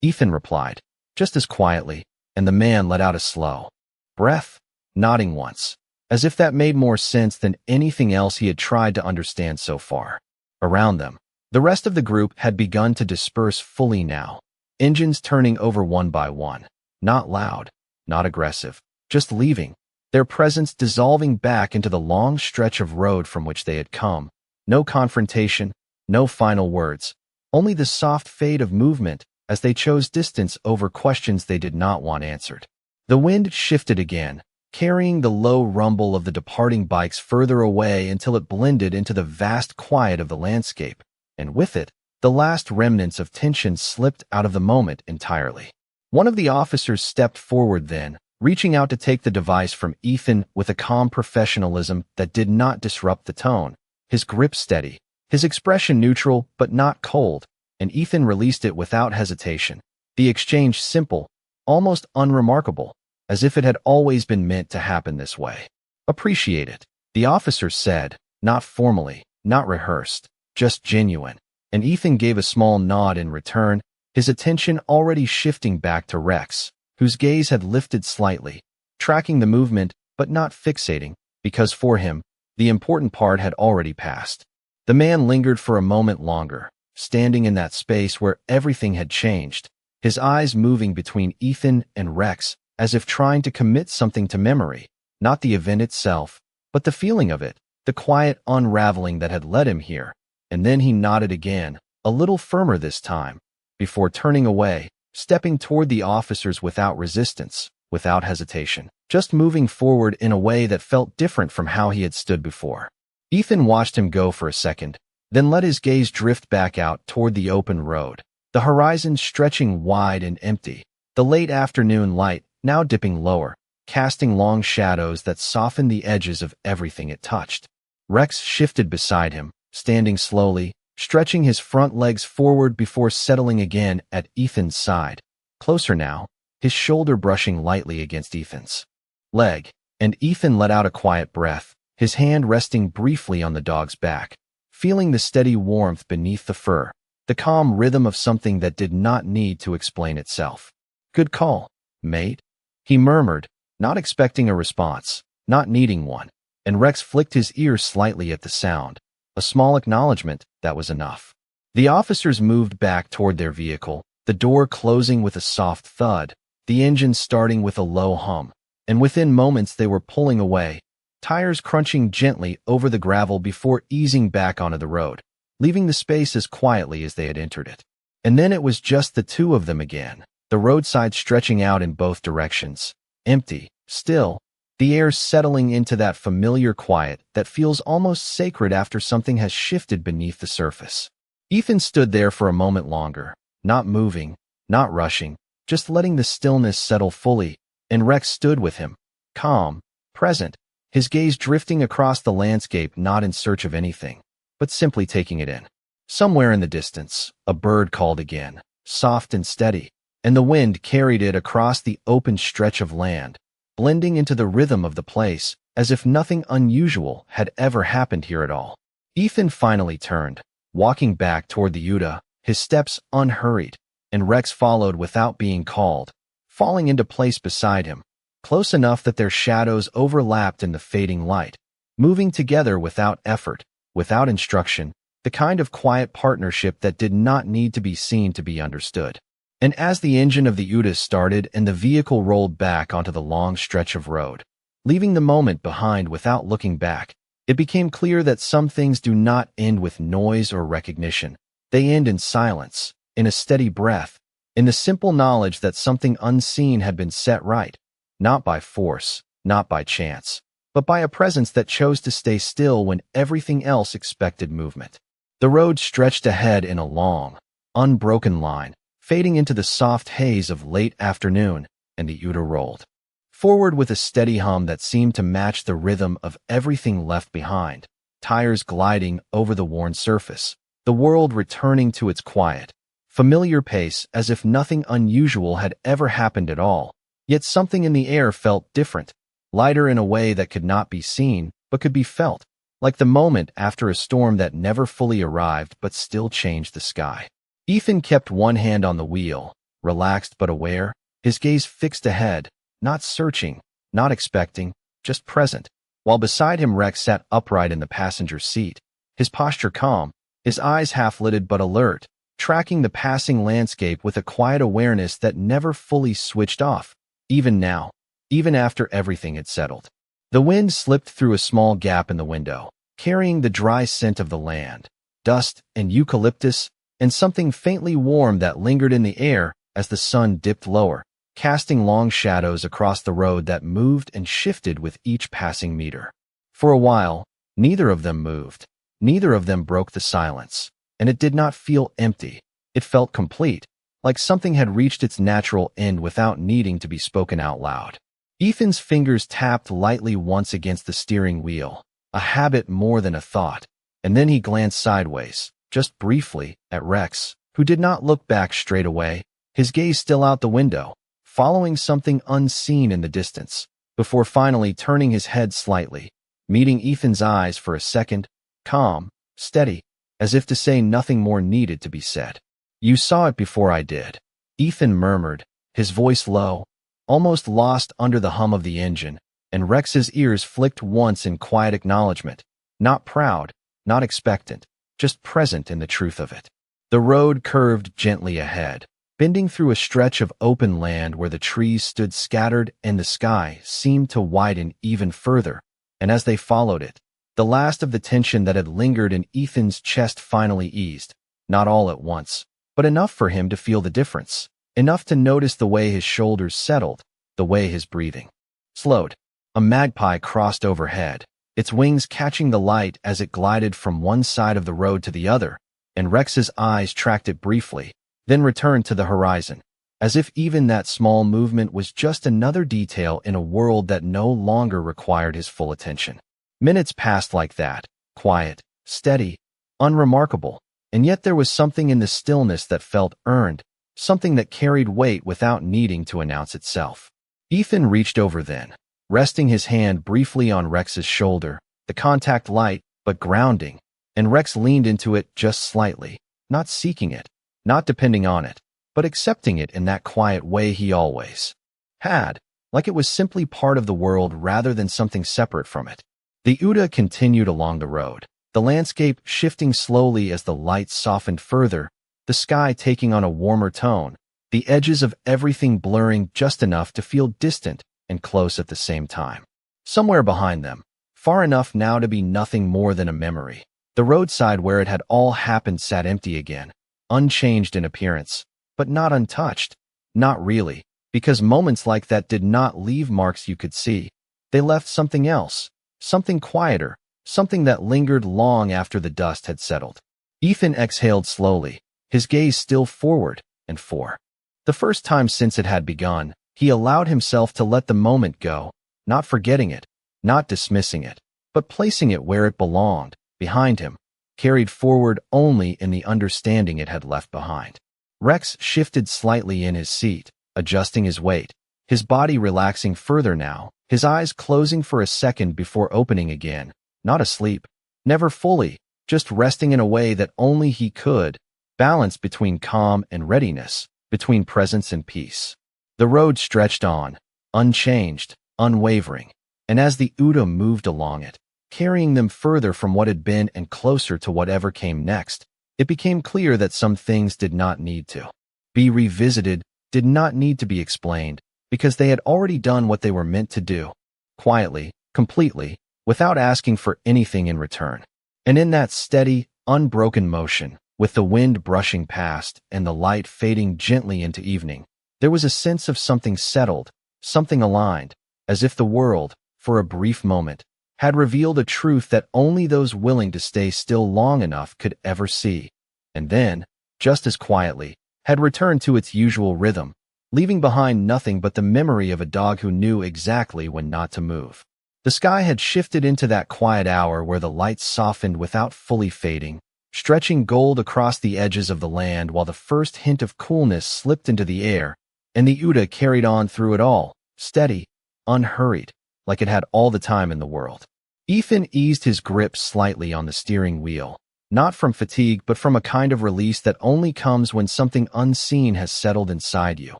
Speaker 1: Ethan replied, just as quietly, and the man let out a slow breath, nodding once, as if that made more sense than anything else he had tried to understand so far. Around them, the rest of the group had begun to disperse fully now, engines turning over one by one, not loud, not aggressive, just leaving, their presence dissolving back into the long stretch of road from which they had come. No confrontation, no final words, only the soft fade of movement as they chose distance over questions they did not want answered. The wind shifted again, carrying the low rumble of the departing bikes further away until it blended into the vast quiet of the landscape, and with it, the last remnants of tension slipped out of the moment entirely. One of the officers stepped forward then, reaching out to take the device from Ethan with a calm professionalism that did not disrupt the tone, his grip steady, his expression neutral but not cold, and Ethan released it without hesitation. The exchange simple, almost unremarkable, as if it had always been meant to happen this way. "Appreciate it," the officer said, not formally, not rehearsed, just genuine, and Ethan gave a small nod in return, his attention already shifting back to Rex, whose gaze had lifted slightly, tracking the movement but not fixating, because for him, the important part had already passed. The man lingered for a moment longer, standing in that space where everything had changed, his eyes moving between Ethan and Rex, as if trying to commit something to memory, not the event itself, but the feeling of it, the quiet unraveling that had led him here. And then he nodded again, a little firmer this time, before turning away, stepping toward the officers without resistance, without hesitation, just moving forward in a way that felt different from how he had stood before. Ethan watched him go for a second, then let his gaze drift back out toward the open road, the horizon stretching wide and empty, the late afternoon light now dipping lower, casting long shadows that softened the edges of everything it touched. Rex shifted beside him, standing slowly, stretching his front legs forward before settling again at Ethan's side. Closer now, his shoulder brushing lightly against Ethan's leg, and Ethan let out a quiet breath, his hand resting briefly on the dog's back, feeling the steady warmth beneath the fur, the calm rhythm of something that did not need to explain itself. "Good call, mate," he murmured, not expecting a response, not needing one, and Rex flicked his ears slightly at the sound. A small acknowledgement, that was enough. The officers moved back toward their vehicle, the door closing with a soft thud, the engine starting with a low hum, and within moments they were pulling away, tires crunching gently over the gravel before easing back onto the road, leaving the space as quietly as they had entered it. And then it was just the two of them again, the roadside stretching out in both directions, empty, still, the air settling into that familiar quiet that feels almost sacred after something has shifted beneath the surface. Ethan stood there for a moment longer, not moving, not rushing, just letting the stillness settle fully, and Rex stood with him, calm, present, his gaze drifting across the landscape not in search of anything, but simply taking it in. Somewhere in the distance, a bird called again, soft and steady, and the wind carried it across the open stretch of land, blending into the rhythm of the place, as if nothing unusual had ever happened here at all. Ethan finally turned, walking back toward the Uda, his steps unhurried, and Rex followed without being called, falling into place beside him, close enough that their shadows overlapped in the fading light, moving together without effort, without instruction, the kind of quiet partnership that did not need to be seen to be understood. And as the engine of the Uda started and the vehicle rolled back onto the long stretch of road, leaving the moment behind without looking back, it became clear that some things do not end with noise or recognition. They end in silence, in a steady breath, in the simple knowledge that something unseen had been set right, not by force, not by chance, but by a presence that chose to stay still when everything else expected movement. The road stretched ahead in a long, unbroken line, fading into the soft haze of late afternoon, and the Uda rolled forward with a steady hum that seemed to match the rhythm of everything left behind, tires gliding over the worn surface, the world returning to its quiet, familiar pace as if nothing unusual had ever happened at all. Yet something in the air felt different, lighter in a way that could not be seen, but could be felt, like the moment after a storm that never fully arrived but still changed the sky. Ethan kept one hand on the wheel, relaxed but aware, his gaze fixed ahead, not searching, not expecting, just present, while beside him Rex sat upright in the passenger seat, his posture calm, his eyes half-lidded but alert, tracking the passing landscape with a quiet awareness that never fully switched off, even now, even after everything had settled. The wind slipped through a small gap in the window, carrying the dry scent of the land, dust and eucalyptus, and something faintly warm that lingered in the air as the sun dipped lower, casting long shadows across the road that moved and shifted with each passing meter. For a while, neither of them moved. Neither of them broke the silence, and it did not feel empty. It felt complete, like something had reached its natural end without needing to be spoken out loud. Ethan's fingers tapped lightly once against the steering wheel, a habit more than a thought, and then he glanced sideways, just briefly, at Rex, who did not look back straight away, his gaze still out the window, following something unseen in the distance, before finally turning his head slightly, meeting Ethan's eyes for a second, calm, steady, as if to say nothing more needed to be said. "You saw it before I did," Ethan murmured, his voice low, almost lost under the hum of the engine, and Rex's ears flicked once in quiet acknowledgement, not proud, not expectant, just present in the truth of it. The road curved gently ahead, bending through a stretch of open land where the trees stood scattered and the sky seemed to widen even further, and as they followed it, the last of the tension that had lingered in Ethan's chest finally eased, not all at once, but enough for him to feel the difference, enough to notice the way his shoulders settled, the way his breathing slowed. A magpie crossed overhead, its wings catching the light as it glided from one side of the road to the other, and Rex's eyes tracked it briefly, then returned to the horizon, as if even that small movement was just another detail in a world that no longer required his full attention. Minutes passed like that, quiet, steady, unremarkable, and yet there was something in the stillness that felt earned, something that carried weight without needing to announce itself. Ethan reached over then, resting his hand briefly on Rex's shoulder, the contact light, but grounding, and Rex leaned into it just slightly, not seeking it, not depending on it, but accepting it in that quiet way he always had, like it was simply part of the world rather than something separate from it. The Uda continued along the road, the landscape shifting slowly as the light softened further, the sky taking on a warmer tone, the edges of everything blurring just enough to feel distant and close at the same time. Somewhere behind them, far enough now to be nothing more than a memory, the roadside where it had all happened sat empty again, unchanged in appearance, but not untouched. Not really, because moments like that did not leave marks you could see. They left something else, something quieter, something that lingered long after the dust had settled. Ethan exhaled slowly, his gaze still forward, and for the first time since it had begun, he allowed himself to let the moment go, not forgetting it, not dismissing it, but placing it where it belonged, behind him, carried forward only in the understanding it had left behind. Rex shifted slightly in his seat, adjusting his weight, his body relaxing further now, his eyes closing for a second before opening again, not asleep, never fully, just resting in a way that only he could, balanced between calm and readiness, between presence and peace. The road stretched on, unchanged, unwavering, and as the Uda moved along it, carrying them further from what had been and closer to whatever came next, it became clear that some things did not need to be revisited, did not need to be explained, because they had already done what they were meant to do, quietly, completely, without asking for anything in return. And in that steady, unbroken motion, with the wind brushing past and the light fading gently into evening, there was a sense of something settled, something aligned, as if the world, for a brief moment, had revealed a truth that only those willing to stay still long enough could ever see, and then, just as quietly, had returned to its usual rhythm, leaving behind nothing but the memory of a dog who knew exactly when not to move. The sky had shifted into that quiet hour where the lights softened without fully fading, stretching gold across the edges of the land while the first hint of coolness slipped into the air, and the Uda carried on through it all, steady, unhurried, like it had all the time in the world. Ethan eased his grip slightly on the steering wheel, not from fatigue but from a kind of release that only comes when something unseen has settled inside you.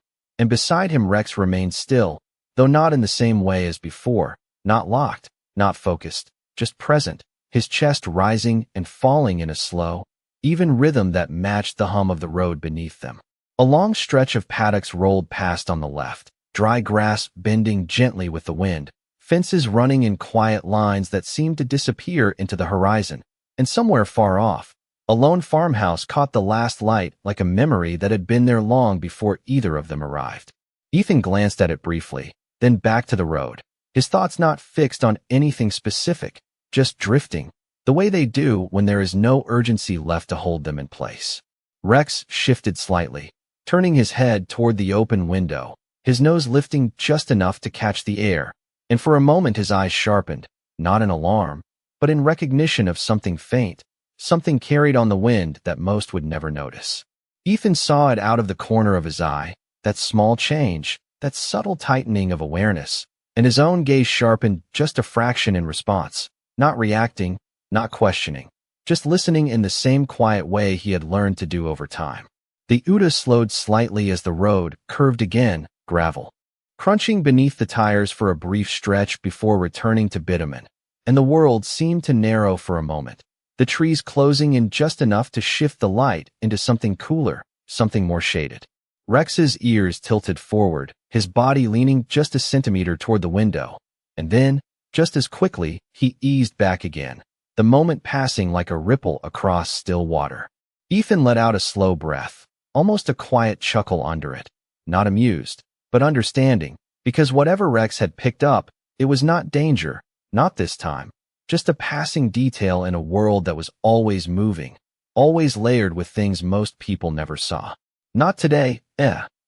Speaker 1: And beside him Rex remained still, though not in the same way as before, not locked, not focused, just present, his chest rising and falling in a slow, even rhythm that matched the hum of the road beneath them. A long stretch of paddocks rolled past on the left, dry grass bending gently with the wind, fences running in quiet lines that seemed to disappear into the horizon, and somewhere far off, a lone farmhouse caught the last light like a memory that had been there long before either of them arrived. Ethan glanced at it briefly, then back to the road, his thoughts not fixed on anything specific, just drifting, the way they do when there is no urgency left to hold them in place. Rex shifted slightly, turning his head toward the open window, his nose lifting just enough to catch the air, and for a moment his eyes sharpened, not in alarm, but in recognition of something faint, something carried on the wind that most would never notice. Ethan saw it out of the corner of his eye, that small change, that subtle tightening of awareness, and his own gaze sharpened just a fraction in response, not reacting, not questioning, just listening in the same quiet way he had learned to do over time. The Uda slowed slightly as the road curved again, gravel, crunching beneath the tires for a brief stretch before returning to bitumen, and the world seemed to narrow for a moment, the trees closing in just enough to shift the light into something cooler, something more shaded. Rex's ears tilted forward, his body leaning just a centimeter toward the window, and then, just as quickly, he eased back again, the moment passing like a ripple across still water. Ethan let out a slow breath, almost a quiet chuckle under it, not amused, but understanding, because whatever Rex had picked up, it was not danger, not this time, just a passing detail in a world that was always moving, always layered with things most people never saw. Not today,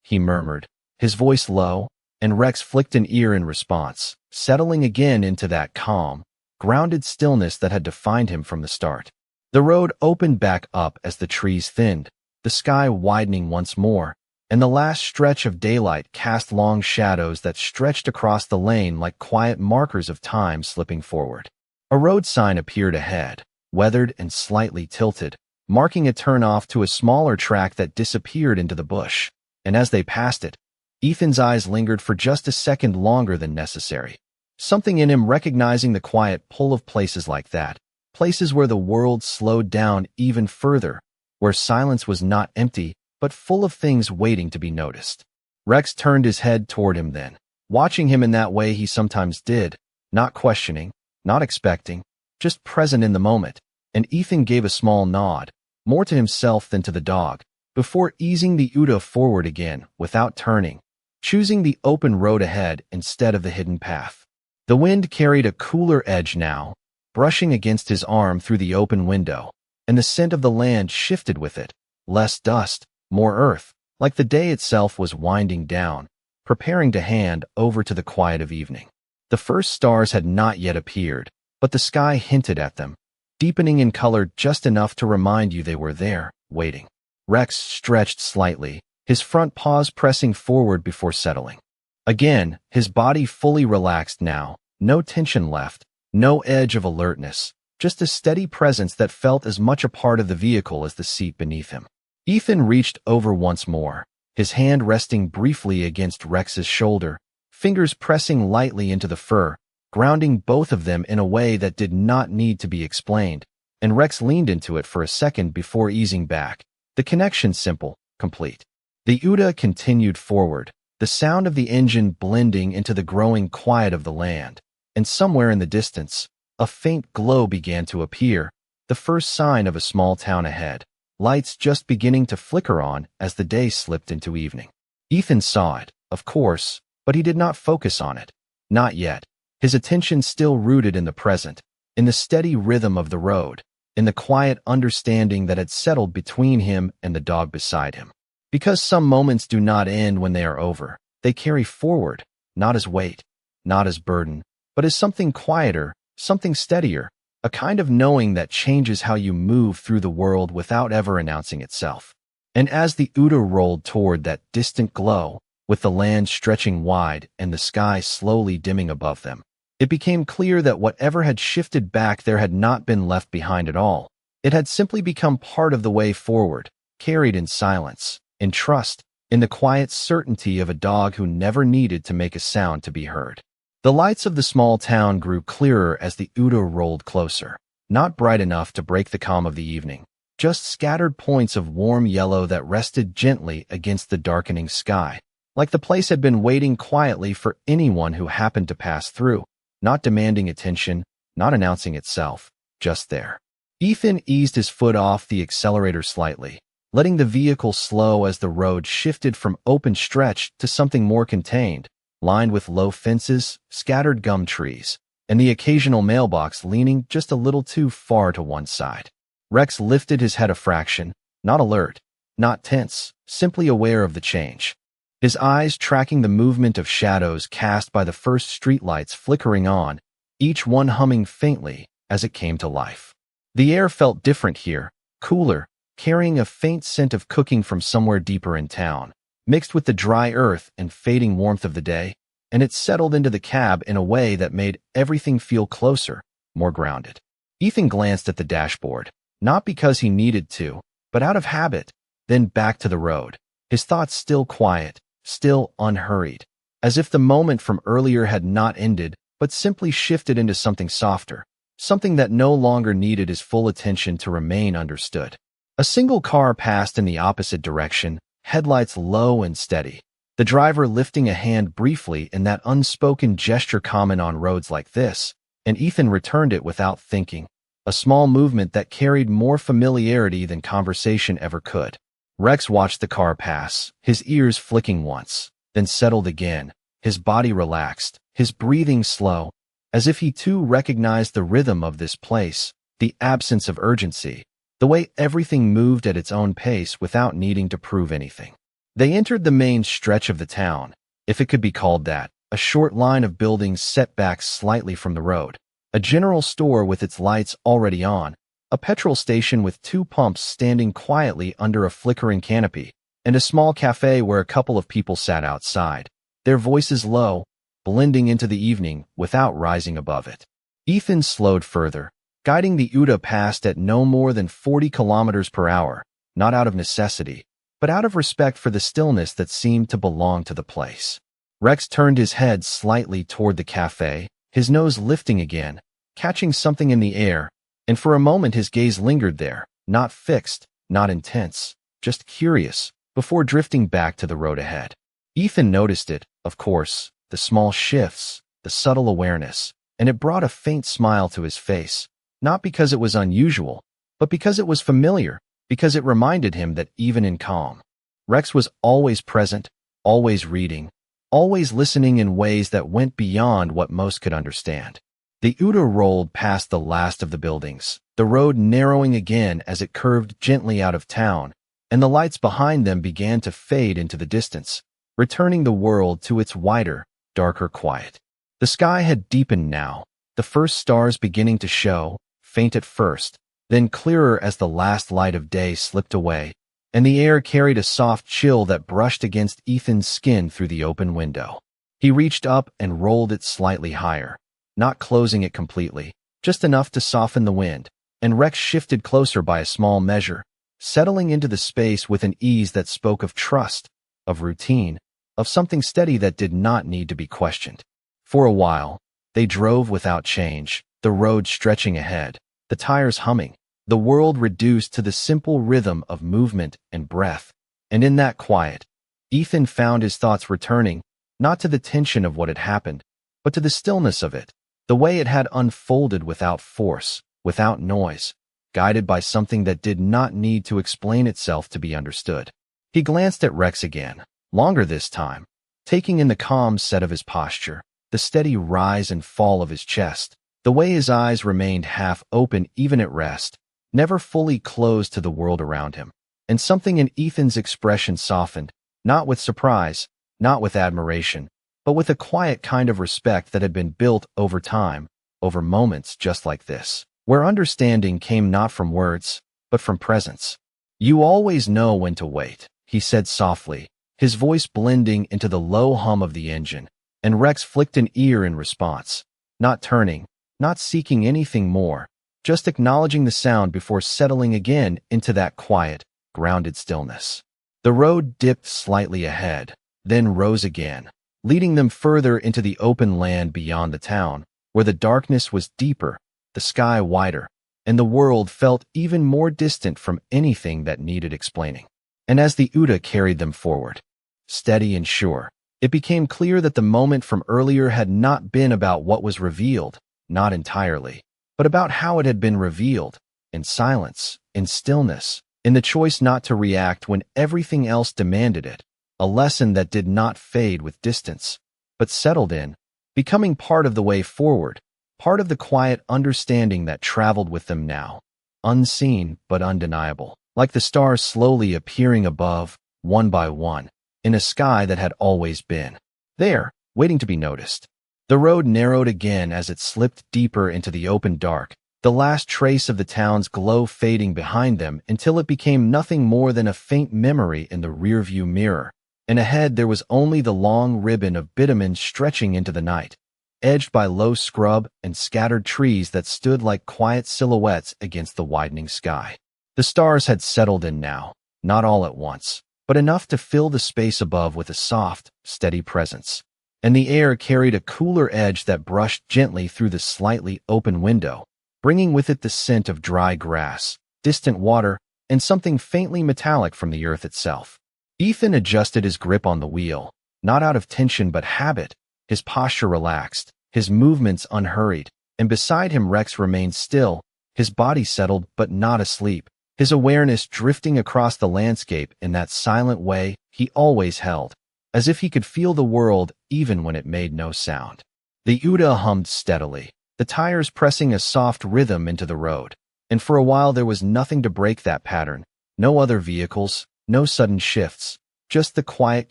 Speaker 1: he murmured, his voice low, and Rex flicked an ear in response, settling again into that calm, grounded stillness that had defined him from the start. The road opened back up as the trees thinned, the sky widening once more, and the last stretch of daylight cast long shadows that stretched across the lane like quiet markers of time slipping forward. A road sign appeared ahead, weathered and slightly tilted, marking a turnoff to a smaller track that disappeared into the bush, and as they passed it, Ethan's eyes lingered for just a second longer than necessary, something in him recognizing the quiet pull of places like that, places where the world slowed down even further, where silence was not empty, but full of things waiting to be noticed. Rex turned his head toward him then, watching him in that way he sometimes did, not questioning, not expecting, just present in the moment, and Ethan gave a small nod, more to himself than to the dog, before easing the Uda forward again without turning, choosing the open road ahead instead of the hidden path. The wind carried a cooler edge now, brushing against his arm through the open window, and the scent of the land shifted with it, less dust, more earth, like the day itself was winding down, preparing to hand over to the quiet of evening. The first stars had not yet appeared, but the sky hinted at them, deepening in color just enough to remind you they were there, waiting. Rex stretched slightly, his front paws pressing forward before settling. Again, his body fully relaxed now, no tension left, no edge of alertness, just a steady presence that felt as much a part of the vehicle as the seat beneath him. Ethan reached over once more, his hand resting briefly against Rex's shoulder, fingers pressing lightly into the fur, grounding both of them in a way that did not need to be explained, and Rex leaned into it for a second before easing back, the connection simple, complete. The Uda continued forward, the sound of the engine blending into the growing quiet of the land, and somewhere in the distance, a faint glow began to appear, the first sign of a small town ahead, lights just beginning to flicker on as the day slipped into evening. Ethan saw it, of course, but he did not focus on it. Not yet. His attention still rooted in the present, in the steady rhythm of the road, in the quiet understanding that had settled between him and the dog beside him. Because some moments do not end when they are over, they carry forward, not as weight, not as burden, but as something quieter, something steadier, a kind of knowing that changes how you move through the world without ever announcing itself. And as the Uda rolled toward that distant glow, with the land stretching wide and the sky slowly dimming above them, it became clear that whatever had shifted back there had not been left behind at all. It had simply become part of the way forward, carried in silence, in trust, in the quiet certainty of a dog who never needed to make a sound to be heard. The lights of the small town grew clearer as the Uda rolled closer, not bright enough to break the calm of the evening, just scattered points of warm yellow that rested gently against the darkening sky, like the place had been waiting quietly for anyone who happened to pass through, not demanding attention, not announcing itself, just there. Ethan eased his foot off the accelerator slightly, letting the vehicle slow as the road shifted from open stretch to something more contained, lined with low fences, scattered gum trees, and the occasional mailbox leaning just a little too far to one side. Rex lifted his head a fraction, not alert, not tense, simply aware of the change. His eyes tracking the movement of shadows cast by the first streetlights flickering on, each one humming faintly as it came to life. The air felt different here, cooler, carrying a faint scent of cooking from somewhere deeper in town, mixed with the dry earth and fading warmth of the day, and it settled into the cab in a way that made everything feel closer, more grounded. Ethan glanced at the dashboard, not because he needed to, but out of habit, then back to the road, his thoughts still quiet, still unhurried, as if the moment from earlier had not ended, but simply shifted into something softer, something that no longer needed his full attention to remain understood. A single car passed in the opposite direction, headlights low and steady, the driver lifting a hand briefly in that unspoken gesture common on roads like this, and Ethan returned it without thinking, a small movement that carried more familiarity than conversation ever could. Rex watched the car pass, his ears flicking once, then settled again, his body relaxed, his breathing slow, as if he too recognized the rhythm of this place, the absence of urgency, the way everything moved at its own pace without needing to prove anything. They entered the main stretch of the town, if it could be called that, a short line of buildings set back slightly from the road, a general store with its lights already on, a petrol station with two pumps standing quietly under a flickering canopy, and a small cafe where a couple of people sat outside, their voices low, blending into the evening without rising above it. Ethan slowed further, guiding the Uda past at no more than 40 kilometers per hour, not out of necessity, but out of respect for the stillness that seemed to belong to the place. Rex turned his head slightly toward the cafe, his nose lifting again, catching something in the air, and for a moment his gaze lingered there, not fixed, not intense, just curious, before drifting back to the road ahead. Ethan noticed it, of course, the small shifts, the subtle awareness, and it brought a faint smile to his face, not because it was unusual, but because it was familiar, because it reminded him that even in calm, Rex was always present, always reading, always listening in ways that went beyond what most could understand. The Uda rolled past the last of the buildings, the road narrowing again as it curved gently out of town, and the lights behind them began to fade into the distance, returning the world to its wider, darker quiet. The sky had deepened now, the first stars beginning to show, faint at first, then clearer as the last light of day slipped away, and the air carried a soft chill that brushed against Ethan's skin through the open window. He reached up and rolled it slightly higher, not closing it completely, just enough to soften the wind, and Rex shifted closer by a small measure, settling into the space with an ease that spoke of trust, of routine, of something steady that did not need to be questioned. For a while, they drove without change, the road stretching ahead, the tires humming, the world reduced to the simple rhythm of movement and breath. And in that quiet, Ethan found his thoughts returning, not to the tension of what had happened, but to the stillness of it, the way it had unfolded without force, without noise, guided by something that did not need to explain itself to be understood. He glanced at Rex again, longer this time, taking in the calm set of his posture, the steady rise and fall of his chest, the way his eyes remained half open even at rest, never fully closed to the world around him. And something in Ethan's expression softened, not with surprise, not with admiration, but with a quiet kind of respect that had been built over time, over moments just like this, where understanding came not from words, but from presence. "You always know when to wait," he said softly, his voice blending into the low hum of the engine, and Rex flicked an ear in response, not turning, not seeking anything more, just acknowledging the sound before settling again into that quiet, grounded stillness. The road dipped slightly ahead, then rose again, leading them further into the open land beyond the town, where the darkness was deeper, the sky wider, and the world felt even more distant from anything that needed explaining. And as the Uda carried them forward, steady and sure, it became clear that the moment from earlier had not been about what was revealed, not entirely, but about how it had been revealed, in silence, in stillness, in the choice not to react when everything else demanded it, a lesson that did not fade with distance, but settled in, becoming part of the way forward, part of the quiet understanding that traveled with them now, unseen but undeniable, like the stars slowly appearing above, one by one, in a sky that had always been there, waiting to be noticed. The road narrowed again as it slipped deeper into the open dark, the last trace of the town's glow fading behind them until it became nothing more than a faint memory in the rearview mirror, and ahead there was only the long ribbon of bitumen stretching into the night, edged by low scrub and scattered trees that stood like quiet silhouettes against the widening sky. The stars had settled in now, not all at once, but enough to fill the space above with a soft, steady presence, and the air carried a cooler edge that brushed gently through the slightly open window, bringing with it the scent of dry grass, distant water, and something faintly metallic from the earth itself. Ethan adjusted his grip on the wheel, not out of tension but habit, his posture relaxed, his movements unhurried, and beside him Rex remained still, his body settled but not asleep, his awareness drifting across the landscape in that silent way he always held, as if he could feel the world even when it made no sound. The Uda hummed steadily, the tires pressing a soft rhythm into the road, and for a while there was nothing to break that pattern, no other vehicles, no sudden shifts, just the quiet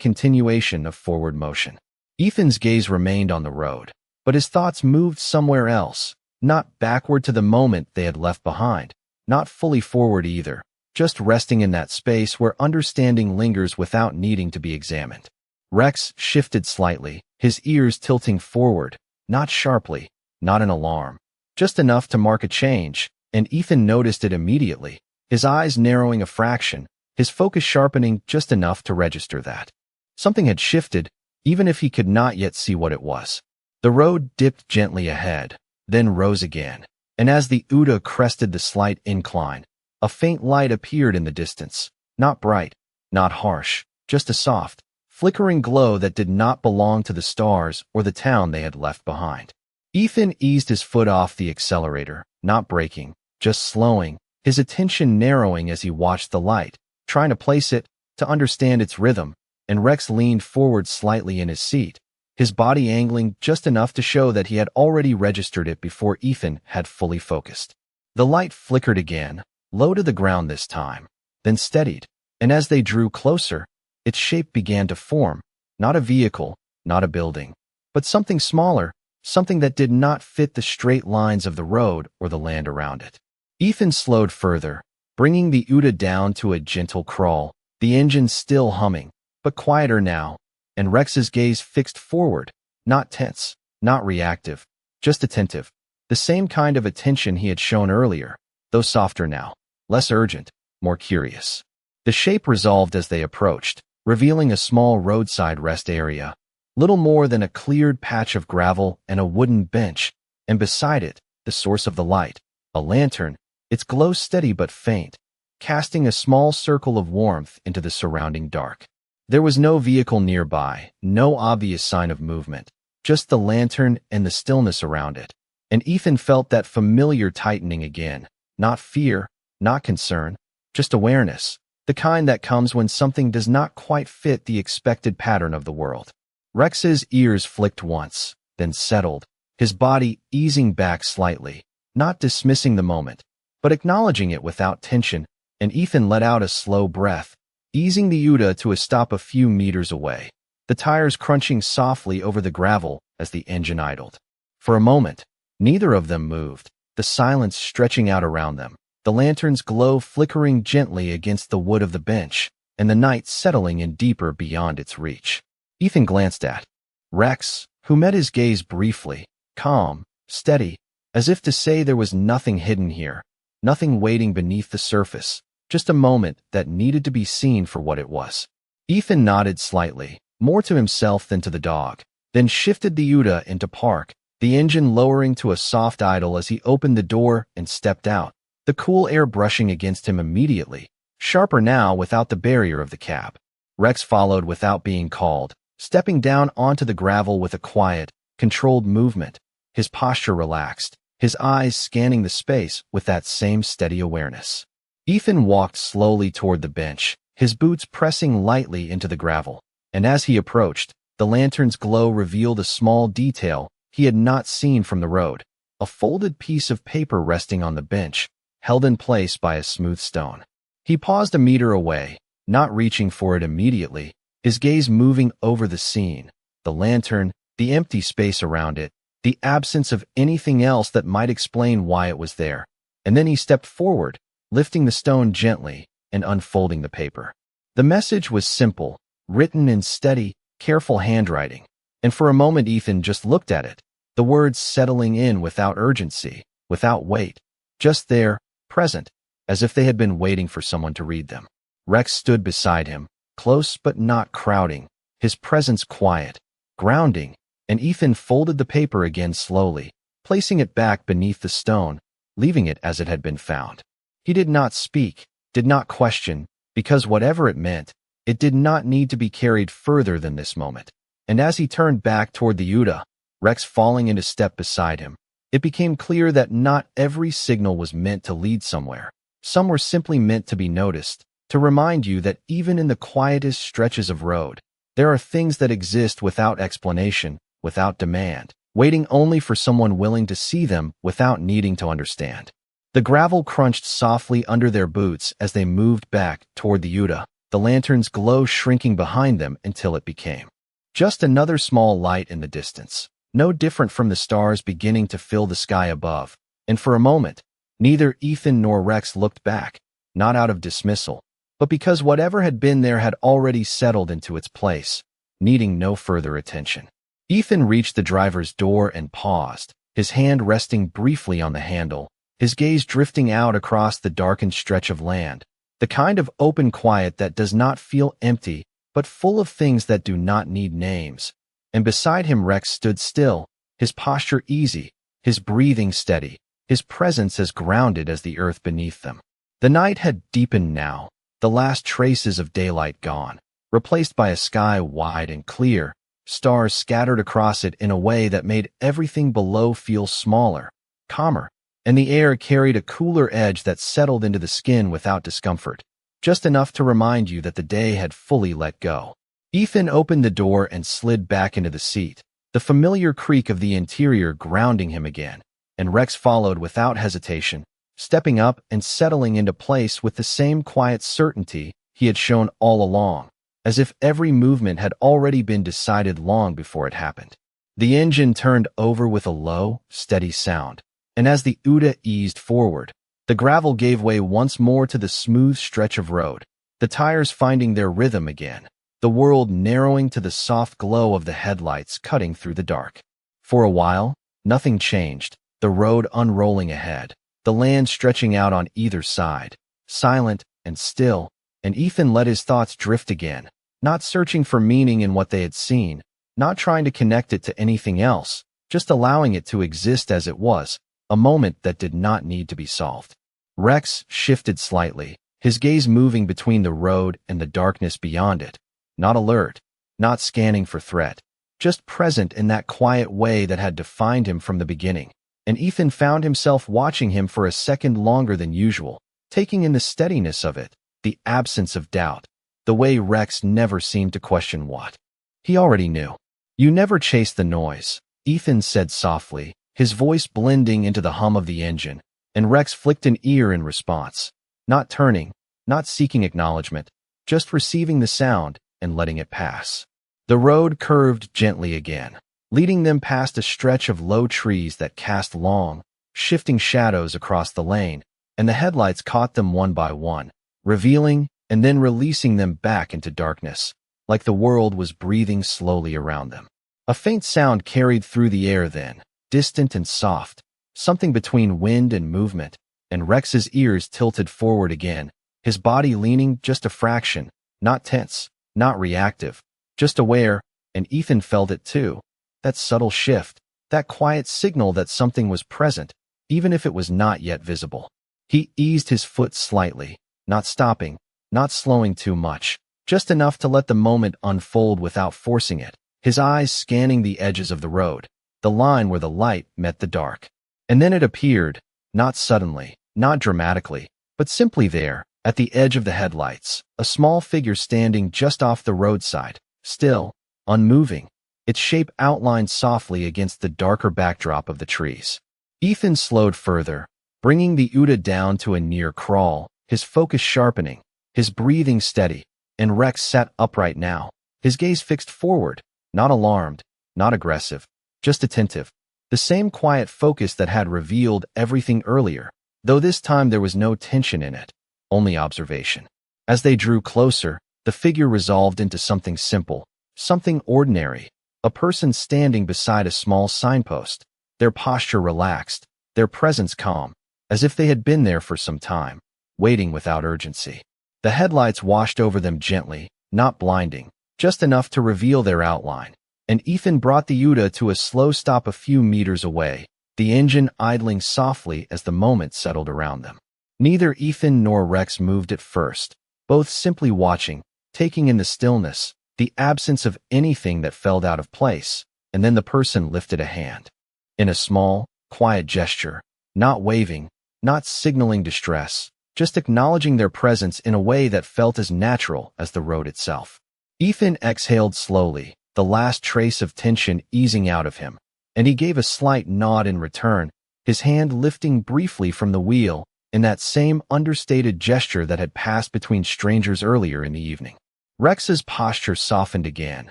Speaker 1: continuation of forward motion. Ethan's gaze remained on the road, but his thoughts moved somewhere else, not backward to the moment they had left behind, not fully forward either, just resting in that space where understanding lingers without needing to be examined. Rex shifted slightly, his ears tilting forward, not sharply, not an alarm, just enough to mark a change, and Ethan noticed it immediately, his eyes narrowing a fraction, his focus sharpening just enough to register that something had shifted, even if he could not yet see what it was. The road dipped gently ahead, then rose again, and as the Uda crested the slight incline, a faint light appeared in the distance, not bright, not harsh, just a soft, flickering glow that did not belong to the stars or the town they had left behind. Ethan eased his foot off the accelerator, not braking, just slowing, his attention narrowing as he watched the light, trying to place it, to understand its rhythm, and Rex leaned forward slightly in his seat, his body angling just enough to show that he had already registered it before Ethan had fully focused. The light flickered again, low to the ground this time, then steadied, and as they drew closer, its shape began to form, not a vehicle, not a building, but something smaller, something that did not fit the straight lines of the road or the land around it. Ethan slowed further, bringing the Uda down to a gentle crawl, the engine still humming, but quieter now, and Rex's gaze fixed forward, not tense, not reactive, just attentive, the same kind of attention he had shown earlier, though softer now, less urgent, more curious. The shape resolved as they approached, revealing a small roadside rest area, little more than a cleared patch of gravel and a wooden bench, and beside it, the source of the light, a lantern, its glow steady but faint, casting a small circle of warmth into the surrounding dark. There was no vehicle nearby, no obvious sign of movement, just the lantern and the stillness around it, and Ethan felt that familiar tightening again, not fear, not concern, just awareness, the kind that comes when something does not quite fit the expected pattern of the world. Rex's ears flicked once, then settled, his body easing back slightly, not dismissing the moment, but acknowledging it without tension, and Ethan let out a slow breath, easing the Uda to a stop a few meters away, the tires crunching softly over the gravel as the engine idled. For a moment, neither of them moved, the silence stretching out around them, the lantern's glow flickering gently against the wood of the bench, and the night settling in deeper beyond its reach. Ethan glanced at Rex, who met his gaze briefly, calm, steady, as if to say there was nothing hidden here, nothing waiting beneath the surface, just a moment that needed to be seen for what it was. Ethan nodded slightly, more to himself than to the dog, then shifted the Uda into park, the engine lowering to a soft idle as he opened the door and stepped out, the cool air brushing against him immediately, sharper now without the barrier of the cab. Rex followed without being called, stepping down onto the gravel with a quiet, controlled movement, his posture relaxed, his eyes scanning the space with that same steady awareness. Ethan walked slowly toward the bench, his boots pressing lightly into the gravel, and as he approached, the lantern's glow revealed a small detail he had not seen from the road: a folded piece of paper resting on the bench, held in place by a smooth stone. He paused a meter away, not reaching for it immediately, his gaze moving over the scene, the lantern, the empty space around it, the absence of anything else that might explain why it was there. And then he stepped forward, lifting the stone gently and unfolding the paper. The message was simple, written in steady, careful handwriting, and for a moment Ethan just looked at it, the words settling in without urgency, without weight, just there, present, as if they had been waiting for someone to read them. Rex stood beside him, close but not crowding, his presence quiet, grounding, and Ethan folded the paper again slowly, placing it back beneath the stone, leaving it as it had been found. He did not speak, did not question, because whatever it meant, it did not need to be carried further than this moment. And as he turned back toward the Uda, Rex falling into step beside him, it became clear that not every signal was meant to lead somewhere. Some were simply meant to be noticed, to remind you that even in the quietest stretches of road, there are things that exist without explanation, without demand, waiting only for someone willing to see them without needing to understand. The gravel crunched softly under their boots as they moved back toward the Uda, the lantern's glow shrinking behind them until it became just another small light in the distance, no different from the stars beginning to fill the sky above. And for a moment, neither Ethan nor Rex looked back, not out of dismissal, but because whatever had been there had already settled into its place, needing no further attention. Ethan reached the driver's door and paused, his hand resting briefly on the handle, his gaze drifting out across the darkened stretch of land, the kind of open quiet that does not feel empty, but full of things that do not need names. And beside him Rex stood still, his posture easy, his breathing steady, his presence as grounded as the earth beneath them. The night had deepened now, the last traces of daylight gone, replaced by a sky wide and clear, stars scattered across it in a way that made everything below feel smaller, calmer, and the air carried a cooler edge that settled into the skin without discomfort, just enough to remind you that the day had fully let go. Ethan opened the door and slid back into the seat, the familiar creak of the interior grounding him again, and Rex followed without hesitation, stepping up and settling into place with the same quiet certainty he had shown all along, as if every movement had already been decided long before it happened. The engine turned over with a low, steady sound, and as the Uda eased forward, the gravel gave way once more to the smooth stretch of road, the tires finding their rhythm again, the world narrowing to the soft glow of the headlights cutting through the dark. For a while, nothing changed, the road unrolling ahead, the land stretching out on either side, silent and still, and Ethan let his thoughts drift again, not searching for meaning in what they had seen, not trying to connect it to anything else, just allowing it to exist as it was, a moment that did not need to be solved. Rex shifted slightly, his gaze moving between the road and the darkness beyond it, not alert, not scanning for threat, just present in that quiet way that had defined him from the beginning. And Ethan found himself watching him for a second longer than usual, taking in the steadiness of it, the absence of doubt, the way Rex never seemed to question what he already knew. "You never chase the noise," Ethan said softly, his voice blending into the hum of the engine, and Rex flicked an ear in response, not turning, not seeking acknowledgement, just receiving the sound and letting it pass. The road curved gently again, leading them past a stretch of low trees that cast long, shifting shadows across the lane, and the headlights caught them one by one, revealing and then releasing them back into darkness, like the world was breathing slowly around them. A faint sound carried through the air then, distant and soft, something between wind and movement, and Rex's ears tilted forward again, his body leaning just a fraction, not tense, not reactive, just aware, and Ethan felt it too, that subtle shift, that quiet signal that something was present, even if it was not yet visible. He eased his foot slightly, not stopping, not slowing too much, just enough to let the moment unfold without forcing it, his eyes scanning the edges of the road, the line where the light met the dark. And then it appeared, not suddenly, not dramatically, but simply there, at the edge of the headlights, a small figure standing just off the roadside, still, unmoving, its shape outlined softly against the darker backdrop of the trees. Ethan slowed further, bringing the Uda down to a near crawl, his focus sharpening, his breathing steady, and Rex sat upright now, his gaze fixed forward, not alarmed, not aggressive, just attentive. The same quiet focus that had revealed everything earlier, though this time there was no tension in it, only observation. As they drew closer, the figure resolved into something simple, something ordinary, a person standing beside a small signpost, their posture relaxed, their presence calm, as if they had been there for some time, waiting without urgency. The headlights washed over them gently, not blinding, just enough to reveal their outline, and Ethan brought the Uda to a slow stop a few meters away, the engine idling softly as the moment settled around them. Neither Ethan nor Rex moved at first, both simply watching, taking in the stillness, the absence of anything that felt out of place, and then the person lifted a hand. In a small, quiet gesture, not waving, not signaling distress, just acknowledging their presence in a way that felt as natural as the road itself. Ethan exhaled slowly, the last trace of tension easing out of him, and he gave a slight nod in return, his hand lifting briefly from the wheel in that same understated gesture that had passed between strangers earlier in the evening. Rex's posture softened again,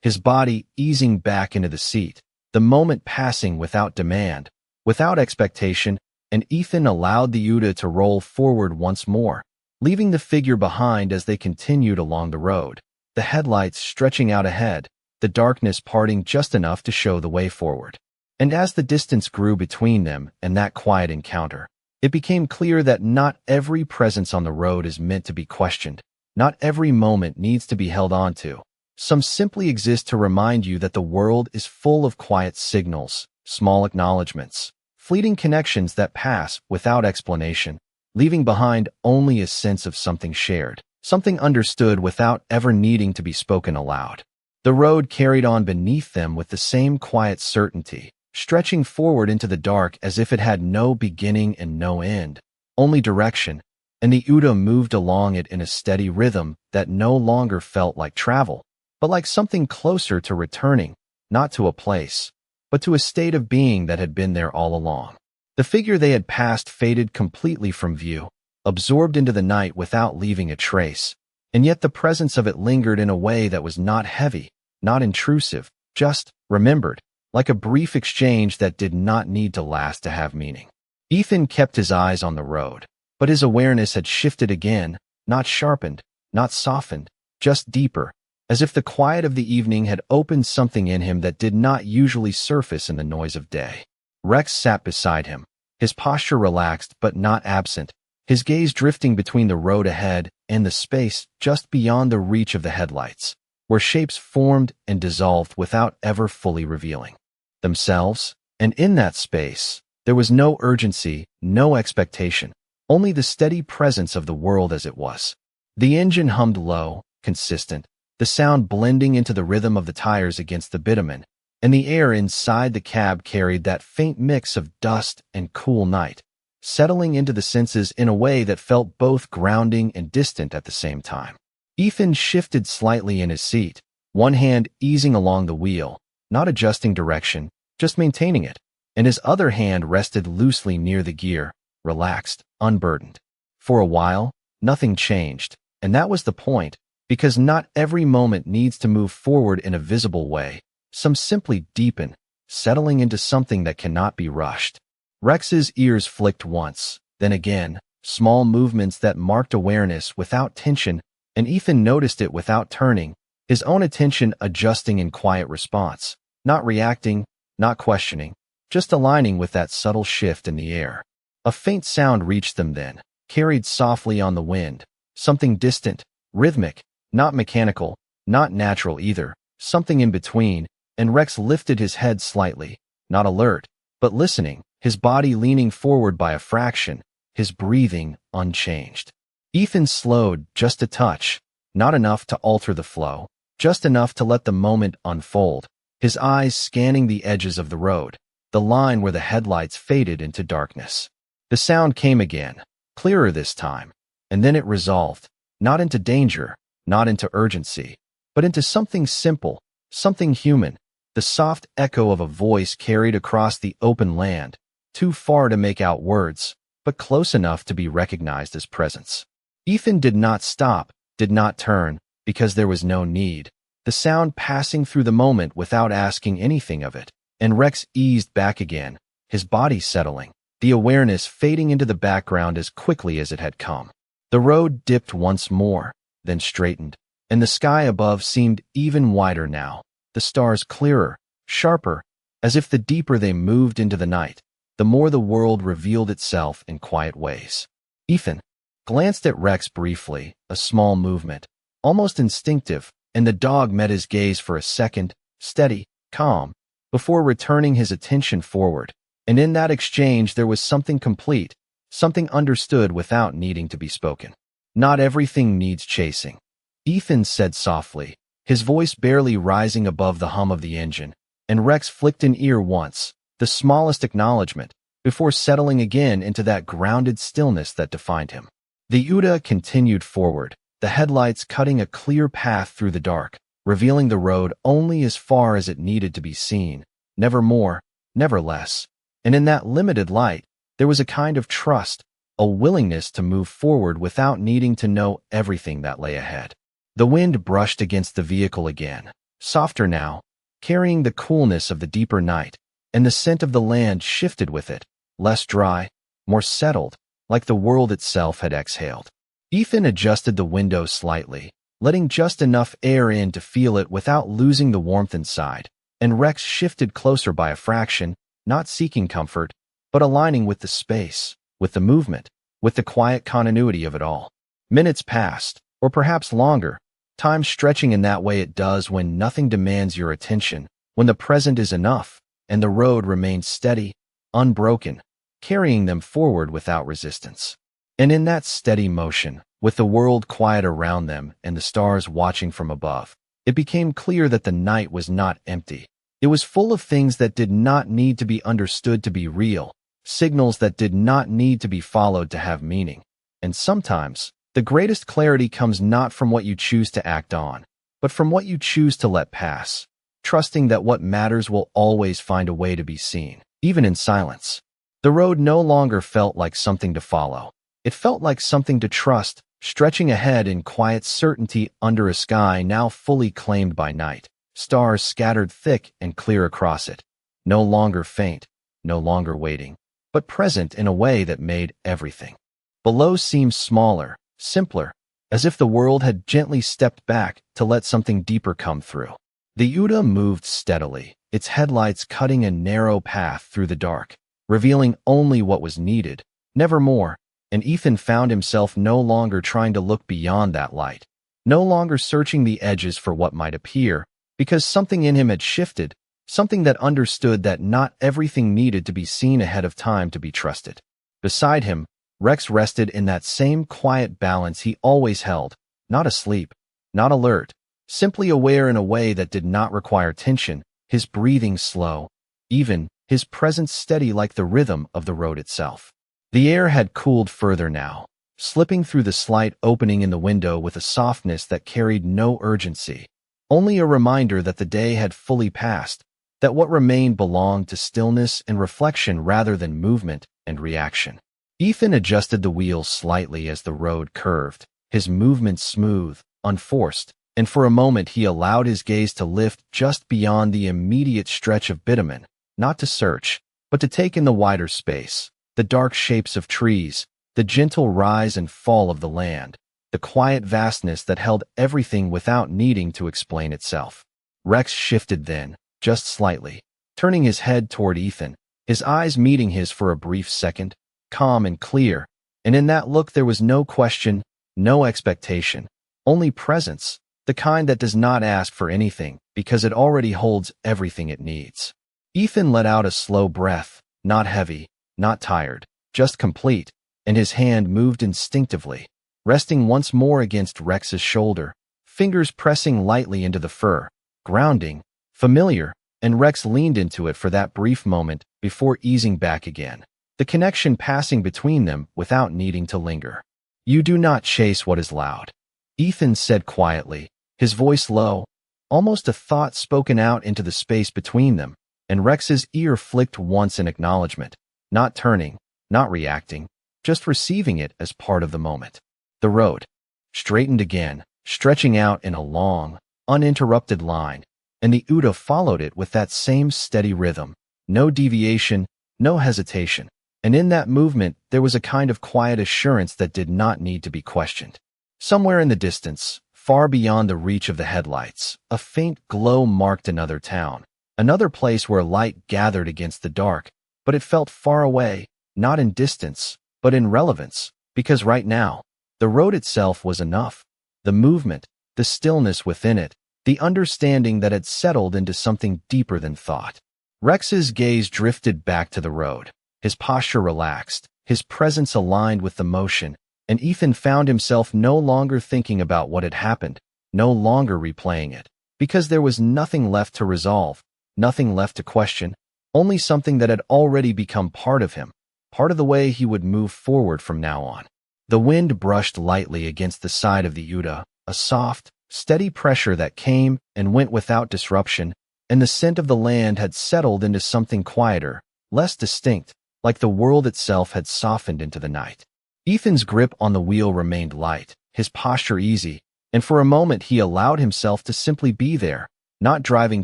Speaker 1: his body easing back into the seat, the moment passing without demand, without expectation, and Ethan allowed the Uda to roll forward once more, leaving the figure behind as they continued along the road, the headlights stretching out ahead, the darkness parting just enough to show the way forward. And as the distance grew between them and that quiet encounter, it became clear that not every presence on the road is meant to be questioned. Not every moment needs to be held on to. Some simply exist to remind you that the world is full of quiet signals, small acknowledgments, fleeting connections that pass without explanation, leaving behind only a sense of something shared, something understood without ever needing to be spoken aloud. The road carried on beneath them with the same quiet certainty, stretching forward into the dark as if it had no beginning and no end, only direction, and the Uda moved along it in a steady rhythm that no longer felt like travel, but like something closer to returning, not to a place, but to a state of being that had been there all along. The figure they had passed faded completely from view, absorbed into the night without leaving a trace, and yet the presence of it lingered in a way that was not heavy, not intrusive, just remembered, like a brief exchange that did not need to last to have meaning. Ethan kept his eyes on the road, but his awareness had shifted again, not sharpened, not softened, just deeper, as if the quiet of the evening had opened something in him that did not usually surface in the noise of day. Rex sat beside him, his posture relaxed but not absent, his gaze drifting between the road ahead and the space just beyond the reach of the headlights, where shapes formed and dissolved without ever fully revealing themselves, and in that space, there was no urgency, no expectation, only the steady presence of the world as it was. The engine hummed low, consistent, the sound blending into the rhythm of the tires against the bitumen, and the air inside the cab carried that faint mix of dust and cool night, settling into the senses in a way that felt both grounding and distant at the same time. Ethan shifted slightly in his seat, one hand easing along the wheel, not adjusting direction, just maintaining it, and his other hand rested loosely near the gear, relaxed, unburdened. For a while, nothing changed, and that was the point, because not every moment needs to move forward in a visible way. Some simply deepen, settling into something that cannot be rushed. Rex's ears flicked once, then again, small movements that marked awareness without tension, and Ethan noticed it without turning, his own attention adjusting in quiet response, not reacting, not questioning, just aligning with that subtle shift in the air. A faint sound reached them then, carried softly on the wind, something distant, rhythmic, not mechanical, not natural either, something in between, and Rex lifted his head slightly, not alert, but listening, his body leaning forward by a fraction, his breathing unchanged. Ethan slowed just a touch, not enough to alter the flow, just enough to let the moment unfold, his eyes scanning the edges of the road, the line where the headlights faded into darkness. The sound came again, clearer this time. And then it resolved, not into danger, not into urgency, but into something simple, something human, the soft echo of a voice carried across the open land, too far to make out words, but close enough to be recognized as presence. Ethan did not stop, did not turn, because there was no need. The sound passing through the moment without asking anything of it, and Rex eased back again, his body settling, the awareness fading into the background as quickly as it had come. The road dipped once more, then straightened, and the sky above seemed even wider now, the stars clearer, sharper, as if the deeper they moved into the night, the more the world revealed itself in quiet ways. Ethan glanced at Rex briefly, a small movement, almost instinctive, and the dog met his gaze for a second, steady, calm, before returning his attention forward, and in that exchange there was something complete, something understood without needing to be spoken. Not everything needs chasing, Ethan said softly, his voice barely rising above the hum of the engine, and Rex flicked an ear once, the smallest acknowledgement, before settling again into that grounded stillness that defined him. The Uda continued forward, the headlights cutting a clear path through the dark, revealing the road only as far as it needed to be seen, never more, never less. And in that limited light, there was a kind of trust, a willingness to move forward without needing to know everything that lay ahead. The wind brushed against the vehicle again, softer now, carrying the coolness of the deeper night, and the scent of the land shifted with it, less dry, more settled, like the world itself had exhaled. Ethan adjusted the window slightly, letting just enough air in to feel it without losing the warmth inside, and Rex shifted closer by a fraction, not seeking comfort, but aligning with the space, with the movement, with the quiet continuity of it all. Minutes passed, or perhaps longer, time stretching in that way it does when nothing demands your attention, when the present is enough, and the road remains steady, unbroken, carrying them forward without resistance. And in that steady motion, with the world quiet around them and the stars watching from above, it became clear that the night was not empty. It was full of things that did not need to be understood to be real, signals that did not need to be followed to have meaning. And sometimes, the greatest clarity comes not from what you choose to act on, but from what you choose to let pass, trusting that what matters will always find a way to be seen, even in silence. The road no longer felt like something to follow. It felt like something to trust, stretching ahead in quiet certainty under a sky now fully claimed by night, stars scattered thick and clear across it, no longer faint, no longer waiting, but present in a way that made everything below seem smaller, simpler, as if the world had gently stepped back to let something deeper come through. The Uda moved steadily, its headlights cutting a narrow path through the dark, revealing only what was needed, never more, and Ethan found himself no longer trying to look beyond that light, no longer searching the edges for what might appear, because something in him had shifted, something that understood that not everything needed to be seen ahead of time to be trusted. Beside him, Rex rested in that same quiet balance he always held, not asleep, not alert, simply aware in a way that did not require tension, his breathing slow, even, his presence steady like the rhythm of the road itself. The air had cooled further now, slipping through the slight opening in the window with a softness that carried no urgency, only a reminder that the day had fully passed, that what remained belonged to stillness and reflection rather than movement and reaction. Ethan adjusted the wheels slightly as the road curved, his movements smooth, unforced, and for a moment he allowed his gaze to lift just beyond the immediate stretch of bitumen, not to search, but to take in the wider space, the dark shapes of trees, the gentle rise and fall of the land, the quiet vastness that held everything without needing to explain itself. Rex shifted then, just slightly, turning his head toward Ethan, his eyes meeting his for a brief second, calm and clear, and in that look there was no question, no expectation, only presence, the kind that does not ask for anything because it already holds everything it needs. Ethan let out a slow breath, not heavy, not tired, just complete, and his hand moved instinctively, resting once more against Rex's shoulder, fingers pressing lightly into the fur, grounding, familiar, and Rex leaned into it for that brief moment before easing back again. the connection passing between them without needing to linger. "You do not chase what is loud," Ethan said quietly, his voice low, almost a thought spoken out into the space between them, and Rex's ear flicked once in acknowledgement, not turning, not reacting, just receiving it as part of the moment. The road straightened again, stretching out in a long, uninterrupted line, and the Uda followed it with that same steady rhythm, no deviation, no hesitation. And in that movement, there was a kind of quiet assurance that did not need to be questioned. Somewhere in the distance, far beyond the reach of the headlights, a faint glow marked another town, another place where light gathered against the dark, but it felt far away, not in distance, but in relevance, because right now, the road itself was enough. The movement, the stillness within it, the understanding that had settled into something deeper than thought. Rex's gaze drifted back to the road, his posture relaxed, his presence aligned with the motion, and Ethan found himself no longer thinking about what had happened, no longer replaying it, because there was nothing left to resolve, nothing left to question, only something that had already become part of him, part of the way he would move forward from now on. The wind brushed lightly against the side of the Uda, a soft, steady pressure that came and went without disruption, and the scent of the land had settled into something quieter, less distinct, like the world itself had softened into the night. Ethan's grip on the wheel remained light, his posture easy, and for a moment he allowed himself to simply be there, not driving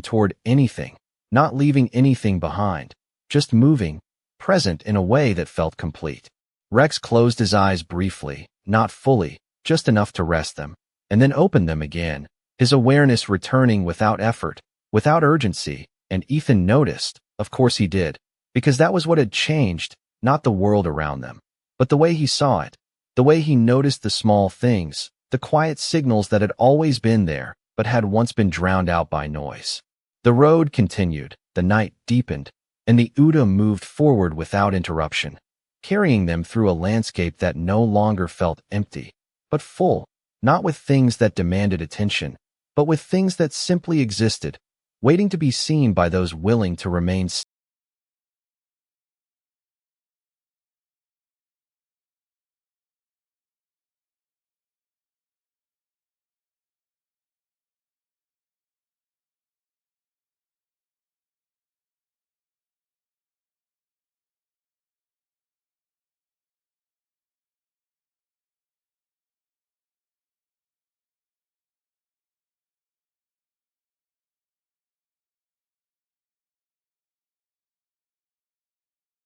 Speaker 1: toward anything, not leaving anything behind, just moving, present in a way that felt complete. Rex closed his eyes briefly, not fully, just enough to rest them, and then opened them again, his awareness returning without effort, without urgency, and Ethan noticed, of course he did, because that was what had changed, not the world around them, but the way he saw it, the way he noticed the small things, the quiet signals that had always been there, but had once been drowned out by noise. The road continued, the night deepened, and the Uda moved forward without interruption, carrying them through a landscape that no longer felt empty, but full, not with things that demanded attention, but with things that simply existed, waiting to be seen by those willing to remain